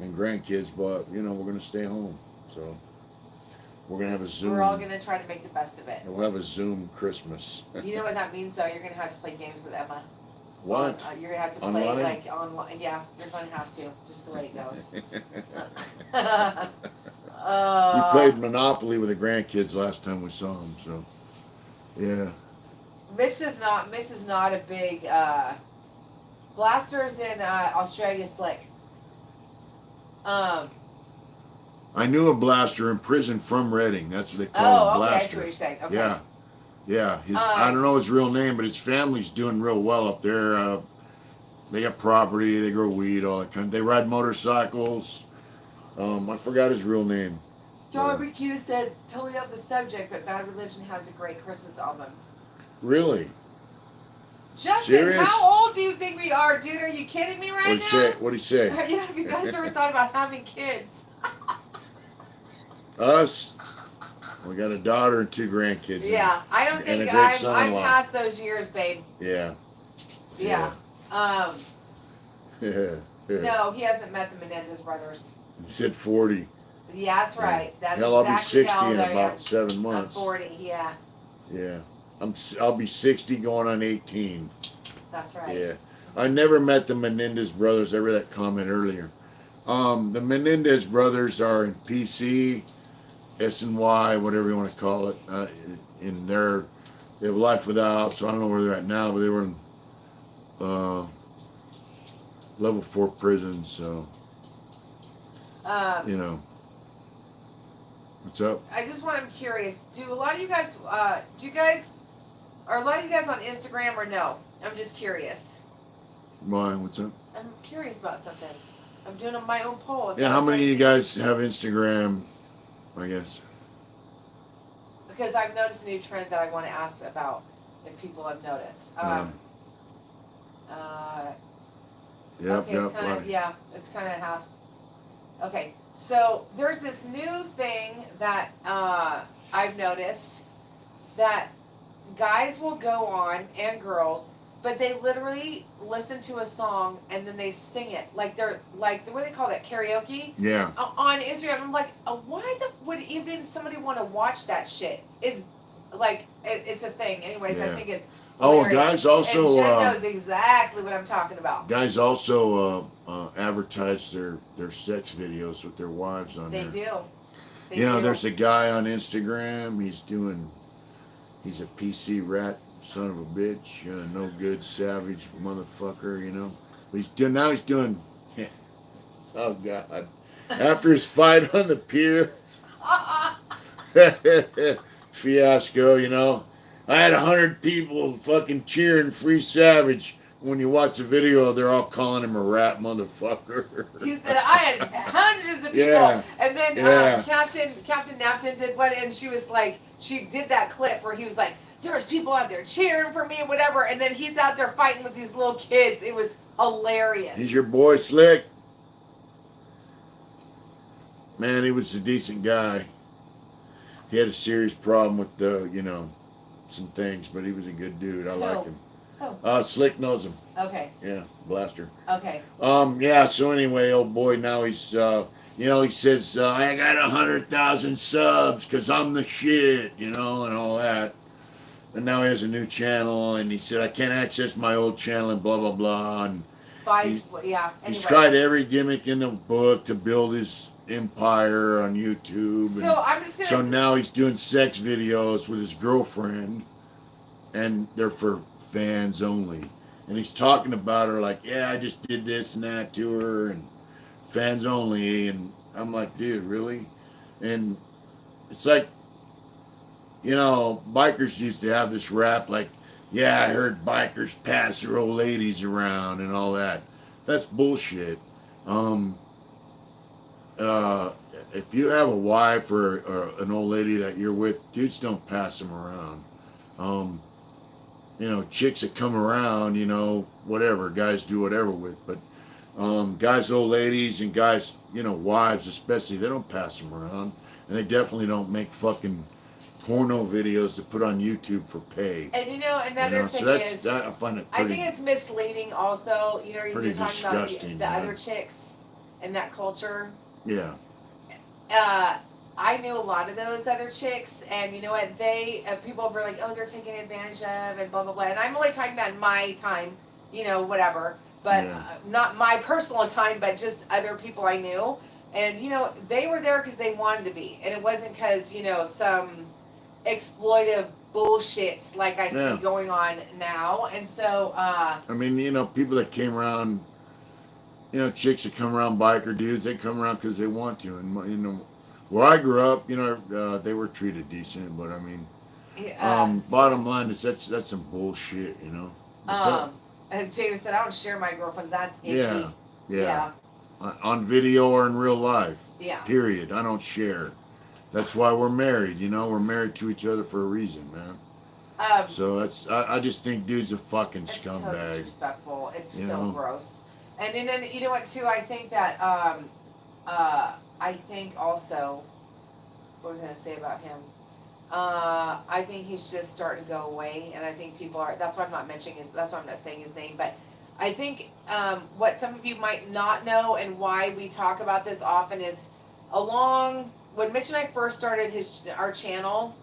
and grandkids, but we're going to stay home. So we're going to have a Zoom. We're all going to try to make the best of it. We'll have a Zoom Christmas. You know what that means, though? You're going to have to play games with Emma. What? You're going to have to play Online? online. Yeah, you're going to have to, just the way it goes. We played Monopoly with the grandkids last time we saw them, so yeah. Mitch is not a big Blaster's in Australia slick. I knew a Blaster in prison from Reading. That's what they call him, okay, Blaster. that's what you're saying. Okay. Yeah. I don't know his real name, but his family's doing real well up there. They got property, they grow weed, all that kind. They ride motorcycles. I forgot his real name. John McHugh said, totally off the subject, but Bad Religion has a great Christmas album. Really? Justin, Serious? how old do you think we are, dude? Are you kidding me right now? What'd he say? Yeah, have you guys ever thought about having kids? Us? We got a daughter and 2 grandkids. Yeah, I don't and think a great I'm son-in-law. past those years, babe. Yeah. Yeah. Yeah. No, he hasn't met the Menendez brothers. He said 40. Yeah, that's right. That's Hell, I'll be exactly 60 how in old I about am. 7 months. I'm 40, yeah. Yeah. I'll be 60 going on 18. That's right. Yeah. I never met the Menendez brothers. I read that comment earlier. The Menendez brothers are in PC, SNY, whatever you want to call it. They have life without, so I don't know where they're at now, but they were in level 4 prison, so what's up? I'm curious. Do a lot of you guys are a lot of you guys on Instagram or no? I'm just curious. Why? What's up? I'm curious about something. I'm doing my own poll. Yeah, how many of you guys have Instagram? I guess. Because I've noticed a new trend that I want to ask about if people have noticed. It's kind of half. Okay, so there's this new thing that I've noticed that guys will go on and girls, but they literally listen to a song and then they sing it like they're like what do they call that, karaoke? Yeah. On Instagram, I'm like, why would even somebody want to watch that shit? It's like it's a thing. Anyways, Yeah. I think it's. Oh, hilarious. guys also. And Jen knows exactly what I'm talking about. Guys also advertise their sex videos with their wives on there. They do. There's a guy on Instagram. He's a PC rat, son of a bitch, no good, savage motherfucker. But he's doing. Oh God! After his fight on the pier, fiasco. I had 100 people fucking cheering Free Savage. When you watch the video, they're all calling him a rat motherfucker. He said, I had hundreds of people. Yeah. And then Yeah. Captain Napton did one, and she was like, she did that clip where he was like, there's people out there cheering for me and whatever. And then he's out there fighting with these little kids. It was hilarious. He's your boy Slick. Man, he was a decent guy. He had a serious problem with some things, but he was a good dude. I like him. Slick knows him. Okay. Yeah, Blaster. Okay. Yeah, so anyway, old boy, now he's, he says, I got 100,000 subs because I'm the shit, and all that. And now he has a new channel, and he said, I can't access my old channel, and blah, blah, blah. And he's tried every gimmick in the book to build his empire on YouTube. So I'm just gonna. So now he's doing sex videos with his girlfriend, and they're for fans only. And he's talking about her like, yeah, I just did this and that to her, and fans only. And I'm like, dude, really? And it's like, bikers used to have this rap like, yeah, I heard bikers pass their old ladies around and all that. That's bullshit. Um, uh, if you have a wife or an old lady that you're with, dudes don't pass them around. Um, chicks that come around, whatever, guys do whatever with. But guys, old ladies, and guys, wives especially, they don't pass them around. And they definitely don't make fucking porno videos to put on YouTube for pay. And another thing so that's, is, I find it pretty, I think it's misleading also. You're pretty talking about disgusting, the man. other chicks in that culture. Yeah. I knew a lot of those other chicks, and you know what? They people were like, "Oh, they're taken advantage of," and blah blah blah. And I'm only talking about my time, whatever. But Yeah. not my personal time, but just other people I knew. And they were there because they wanted to be, and it wasn't because some exploitive bullshit like I Yeah. see going on now. And so, I mean, people that came around, chicks that come around, biker dudes, they come around because they want to. And, where I grew up, they were treated decent. But, I mean, bottom line is that's some bullshit, What's up? Jada said, I don't share my girlfriend. That's icky. Yeah. On video or in real life. Yeah. Period. I don't share. That's why we're married, We're married to each other for a reason, man. So I just think dude's a fucking It's scumbag. so disrespectful. It's You so know? gross. And then you know what too? I think that I think also, what was I gonna say about him? I think he's just starting to go away, and I think people are. That's why I'm not mentioning his. That's why I'm not saying his name. But I think what some of you might not know, and why we talk about this often, is when Mitch and I first started our channel.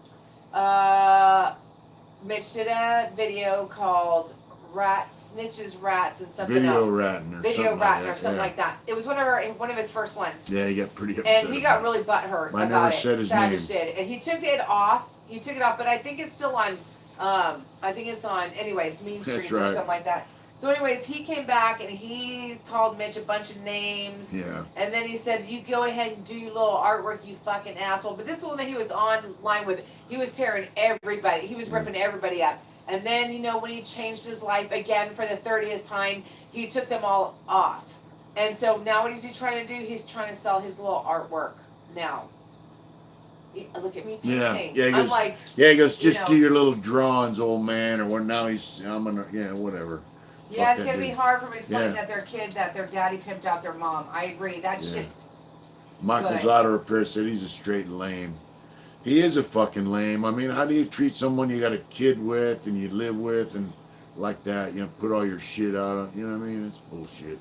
Mitch did a video called Rats, Snitches, Rats, and something Video else. ratting or Video something ratting like or something that. like that. It was one of his first ones. Yeah, he got pretty upset. And he got really butthurt I about never it. said his Savage name. did. And he took it off. But I think it's still on, I think it's on, anyways, Mean Streets That's or right. something like that. So anyways, he came back and he called Mitch a bunch of names. Yeah. And then he said, you go ahead and do your little artwork, you fucking asshole. But this is one that he was online with. He was tearing everybody. He was ripping everybody up. And then, when he changed his life again for the 30th time, he took them all off. And so now what is he trying to do? He's trying to sell his little artwork now. Look at me painting. Yeah. I'm like, he goes, just do your little drawings, old man, or what? Now whatever. yeah, it's Fuck gonna that be dude. hard for him to explain Yeah. that their kid, that their daddy pimped out their mom. I agree. That Yeah. shit's Michael's good. Auto Repair said he's a straight lame. He is a fucking lame. I mean, how do you treat someone you got a kid with and you live with and like that? Put all your shit out on. You know what I mean? It's bullshit.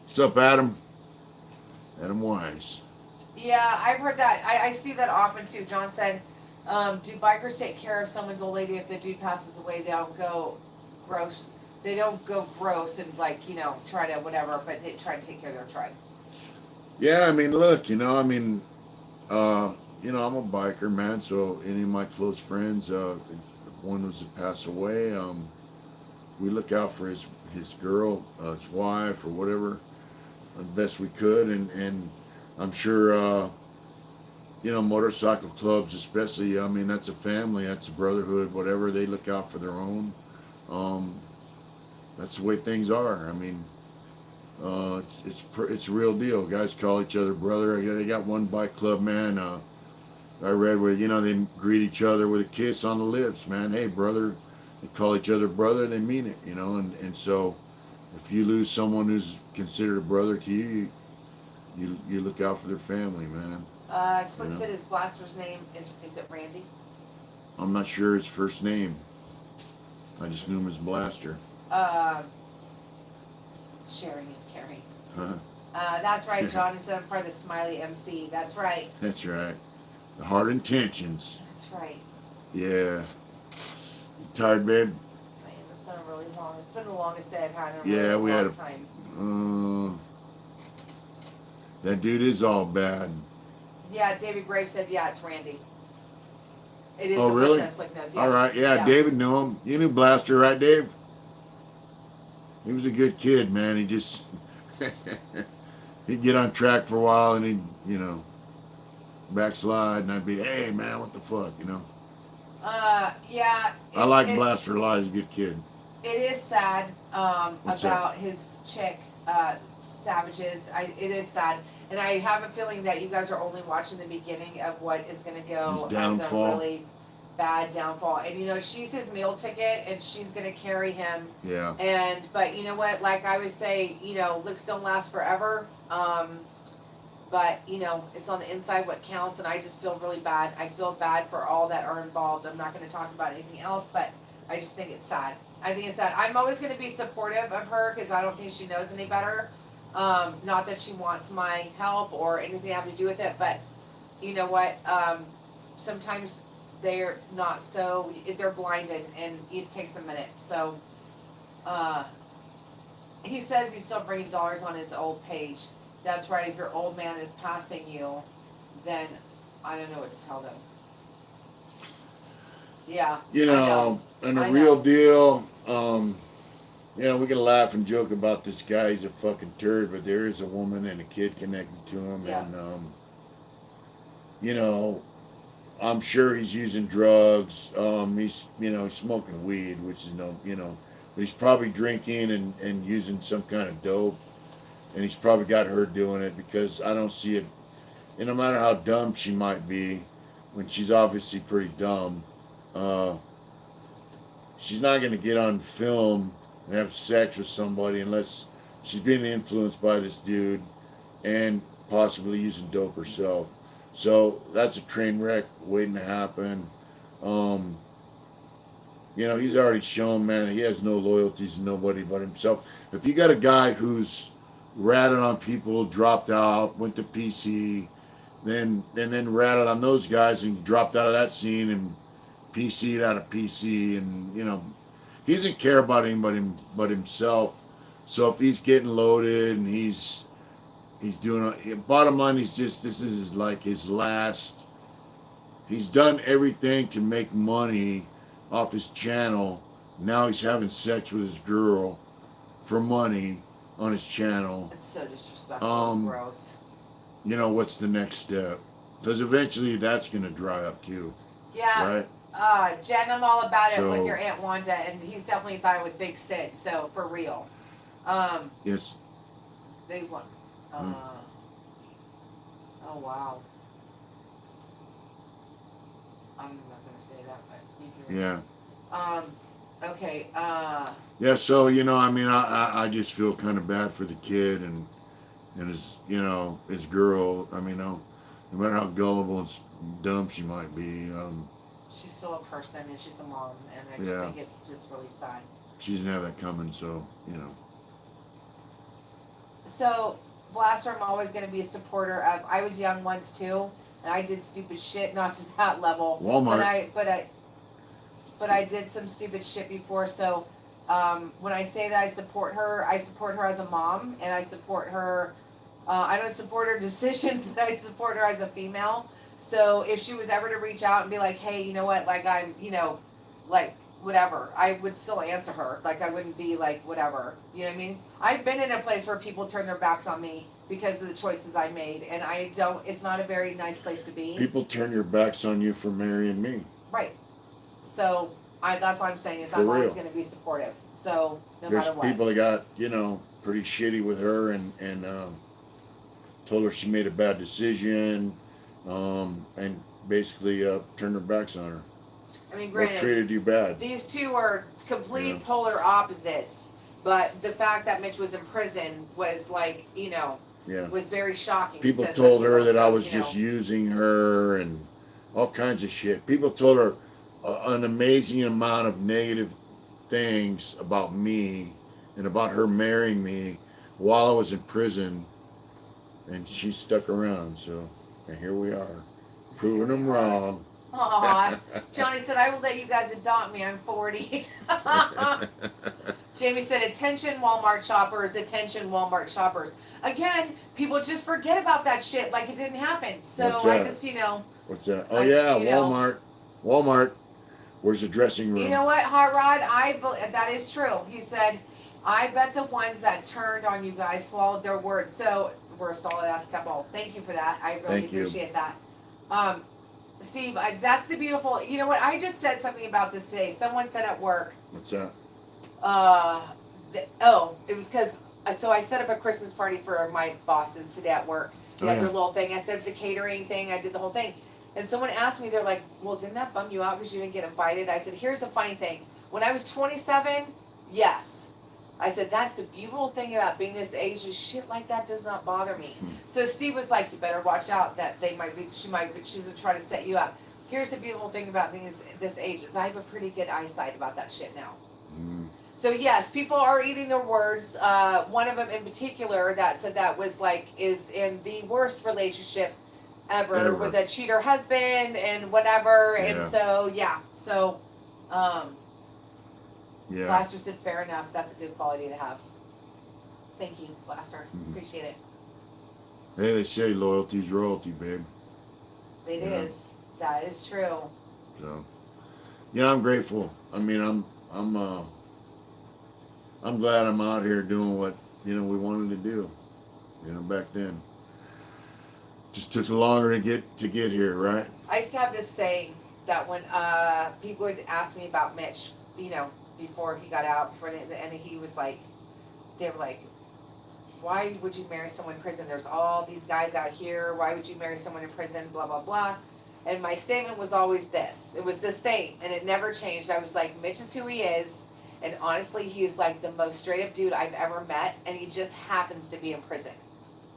What's up, Adam? Adam Wise. Yeah, I've heard that. I see that often too. John said, do bikers take care of someone's old lady if the dude passes away? They don't go gross. They don't go gross and try to whatever, but they try to take care of their tribe. Yeah, I mean, look, I'm a biker, man. So any of my close friends, if one was to pass away, we look out for his girl, his wife, or whatever, the best we could, and I'm sure, motorcycle clubs, especially. I mean, that's a family, that's a brotherhood, whatever. They look out for their own. That's the way things are. I mean, it's a real deal. Guys call each other brother. They got one bike club, man. I read where they greet each other with a kiss on the lips, man. Hey, brother. They call each other brother. They mean it, And so, if you lose someone who's considered a brother to you, you look out for their family, man. Slick said his blaster's name is it Randy? I'm not sure his first name. I just knew him as Blaster. Sherry's Carrie. Huh? That's right, John. He said I'm part of the Smiley MC. That's right. That's right. The Hard Intentions. That's right. Yeah. You tired, babe? Man, it's been a really long. It's been the longest day I've had in a Yeah, really we long had a- time. That dude is all bad. Yeah, David Graves said, yeah, it's Randy. It is Oh, the really? person that Slick knows. Yeah. All right, yeah, David knew him. You knew Blaster, right, Dave? He was a good kid, man. He just he'd get on track for a while, and he'd backslide, and I'd be, hey man, what the fuck, you know? Yeah. I like Blast for Life. He's a good kid. It is sad What's about his chick, Savages. It is sad. And I have a feeling that you guys are only watching the beginning of what is going to go His as a downfall. really bad downfall. And, you know, she's his meal ticket, and she's going to carry him. Yeah. But you know what? Like I would say, you know, looks don't last forever. But, you know, it's on the inside what counts, and I just feel really bad. I feel bad for all that are involved. I'm not going to talk about anything else, but I just think it's sad. I think it's sad. I'm always going to be supportive of her because I don't think she knows any better. Not that she wants my help or anything having to do with it, but you know what? Sometimes they're not so, they're blinded, and it takes a minute. So, he says he's still bringing dollars on his old page. That's right. If your old man is passing you, then I don't know what to tell them. Yeah. You know, and the real deal, you know, we can laugh and joke about this guy. He's a fucking turd, but there is a woman and a kid connected to him. Yeah. And, you know, I'm sure he's using drugs. He's, you know, he's smoking weed, which is you know, but he's probably drinking and using some kind of dope. And he's probably got her doing it because I don't see it. And no matter how dumb she might be, when she's obviously pretty dumb, she's not going to get on film and have sex with somebody unless she's being influenced by this dude and possibly using dope herself. So that's a train wreck waiting to happen. You know, he's already shown, man, he has no loyalties to nobody but himself. If you got a guy who's ratted on people, dropped out, went to PC, then ratted on those guys and dropped out of that scene and PC'd out of PC, and you know, he doesn't care about anybody but himself. So if he's getting loaded and he's doing, bottom line, this is like his last. He's done everything to make money off his channel. Now he's having sex with his girl for money on his channel. It's so disrespectful and gross. You know, what's the next step? Because eventually that's going to dry up too. Yeah. Right? Jen, I'm all about it with your Aunt Wanda, and he's definitely about it with Big Sid, so for real. Yes. They want. Oh, wow. I'm not going to say that, but you can. Yeah. Okay. Yeah, so, you know, I mean, I just feel kind of bad for the kid and his, you know, his girl. I mean, no matter how gullible and dumb she might be, she's still a person, and she's a mom, and I just think it's just really sad. She doesn't have that coming, so, you know. So, Blaster, I'm always going to be a supporter of. I was young once, too, and I did stupid shit, not to that level. Walmart. But I did some stupid shit before, so when I say that I support her as a mom, and I support her. I don't support her decisions, but I support her as a female. So if she was ever to reach out and be like, hey, you know what, like I'm, you know, like whatever, I would still answer her. Like I wouldn't be like whatever. You know what I mean? I've been in a place where people turn their backs on me because of the choices I made, and it's not a very nice place to be. People turn your backs on you for marrying me. Right. So that's what I'm saying is I'm always going to be supportive. So no matter what. There's people that got, you know, pretty shitty with her and told her she made a bad decision, and basically turned their backs on her. I mean, granted, or treated you bad. These two are complete polar opposites, but the fact that Mitch was in prison was like, you know, was very shocking. People told her that I was just using her and all kinds of shit. People told her an amazing amount of negative things about me and about her marrying me while I was in prison, and she stuck around. So, and here we are, proving them wrong. Aw, Johnny said, I will let you guys adopt me. I'm 40. Jamie said, attention Walmart shoppers, attention Walmart shoppers. Again, people just forget about that shit like it didn't happen. So I just, you know. What's that? Oh, yeah, Walmart. Walmart. Where's the dressing room? You know what, Hot Rod? That is true. He said, I bet the ones that turned on you guys swallowed their words. So we're a solid ass couple. Thank you for that. I really appreciate that. Steve, that's the beautiful. You know what? I just said something about this today. Someone said at work. What's that? It was because so I set up a Christmas party for my bosses today at work. They had their little thing. I set up the catering thing. I did the whole thing. And someone asked me, they're like, "Well, didn't that bum you out because you didn't get invited?" I said, "Here's the funny thing. When I was 27, yes." I said, "That's the beautiful thing about being this age is shit like that does not bother me." So Steve was like, "You better watch out that she's gonna try to set you up." Here's the beautiful thing about being this age is I have a pretty good eyesight about that shit now. So yes, people are eating their words. One of them in particular that said that was like is in the worst relationship ever. With a cheater husband and whatever. Yeah. And so yeah. Blaster said, "Fair enough. That's a good quality to have." Thank you, Blaster. Appreciate it. Hey, they say loyalty's royalty, babe. It is. That is true. So, I'm grateful. I mean, I'm glad I'm out here doing what we wanted to do. Back then. Just took longer to get here, right? I used to have this saying that when people would ask me about Mitch, before he got out, and he was like, they were like, "Why would you marry someone in prison? There's all these guys out here. Why would you marry someone in prison? Blah, blah, blah." And my statement was always this. It was the same, and it never changed. I was like, Mitch is who he is, and honestly, he is like the most straight up dude I've ever met, and he just happens to be in prison.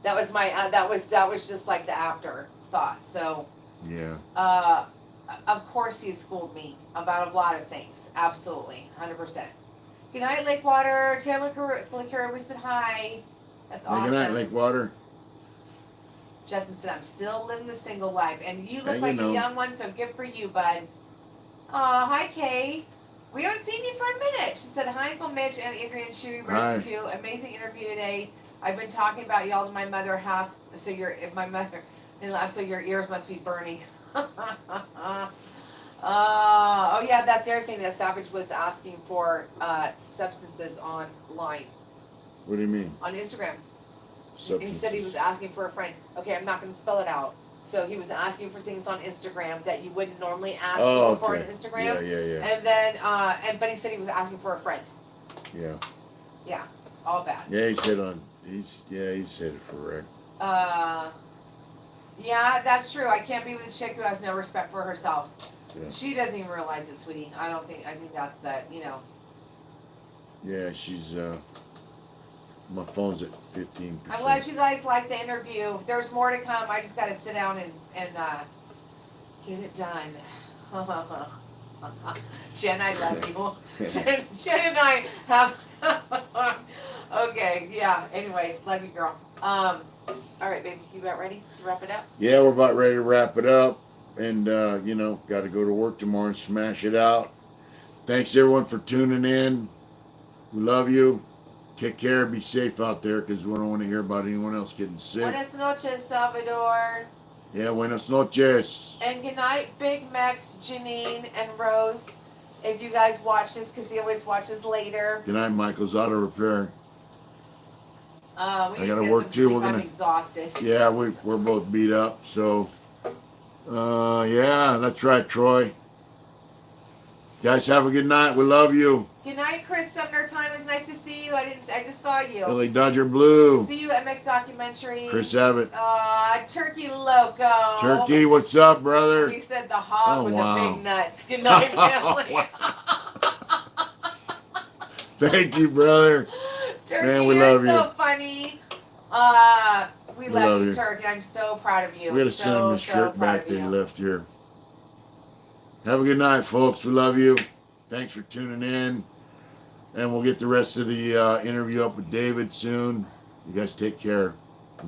That was my that was just like the afterthought. So yeah. Of course he schooled me about a lot of things. Absolutely, 100%. Good night, Lakewater. Taylor Liquor, we said hi. That's awesome. Good night, Lakewater. Justin said, "I'm still living the single life," and you look like a young one, so good for you, bud. Hi, Kay. We don't see you for a minute. She said, "Hi, Uncle Mitch and Adrian Chewy. Version 2. Amazing interview today. I've been talking about y'all to my mother so your ears must be burning." Oh yeah, that's the other thing that Savage was asking for substances online. What do you mean? On Instagram. Substances. He said he was asking for a friend. Okay, I'm not going to spell it out. So he was asking for things on Instagram that you wouldn't normally ask for on Instagram. Yeah. And then, but he said he was asking for a friend. Yeah. Yeah, all bad. Yeah, he said it for Rick. Yeah, that's true. I can't be with a chick who has no respect for herself. Yeah. She doesn't even realize it, sweetie. I think that's that, Yeah, she's, my phone's at 15%. I'm glad you guys liked the interview. There's more to come. I just got to sit down and get it done. Jen, I love you. Jen and I have... Okay, yeah. Anyways, love you, girl. All right, baby. You about ready to wrap it up? Yeah, we're about ready to wrap it up. And, got to go to work tomorrow and smash it out. Thanks, everyone, for tuning in. We love you. Take care. Be safe out there because we don't want to hear about anyone else getting sick. Buenas noches, Salvador. Yeah, buenas noches. And good night, Big Max, Janine, and Rose. If you guys watch this, because he always watches later. Good night, Michael's Auto Repair. I gotta work too. I'm exhausted. Yeah, we're both beat up. So, yeah, that's right, Troy. Guys, have a good night. We love you. Good night, Chris Sumner. Time is nice to see you. I just saw you. LA Dodger Blue. See you at MX Documentary. Chris Abbott. Turkey Loco. Turkey, what's up, brother? He said the hog with the big nuts. Good night, family. Thank you, brother. Turkey, man, we you're love so you. funny. We love you, Turkey. I'm so proud of you. We got to send him his shirt back that he left here. Have a good night, folks. We love you. Thanks for tuning in. And we'll get the rest of the interview up with David soon. You guys take care.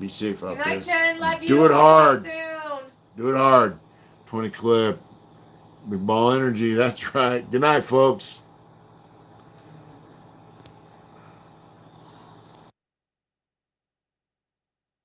Be safe out there. Good night, Jen. Love you. Do it hard. Soon. Do it hard. 20 clip. Big ball energy. That's right. Good night, folks.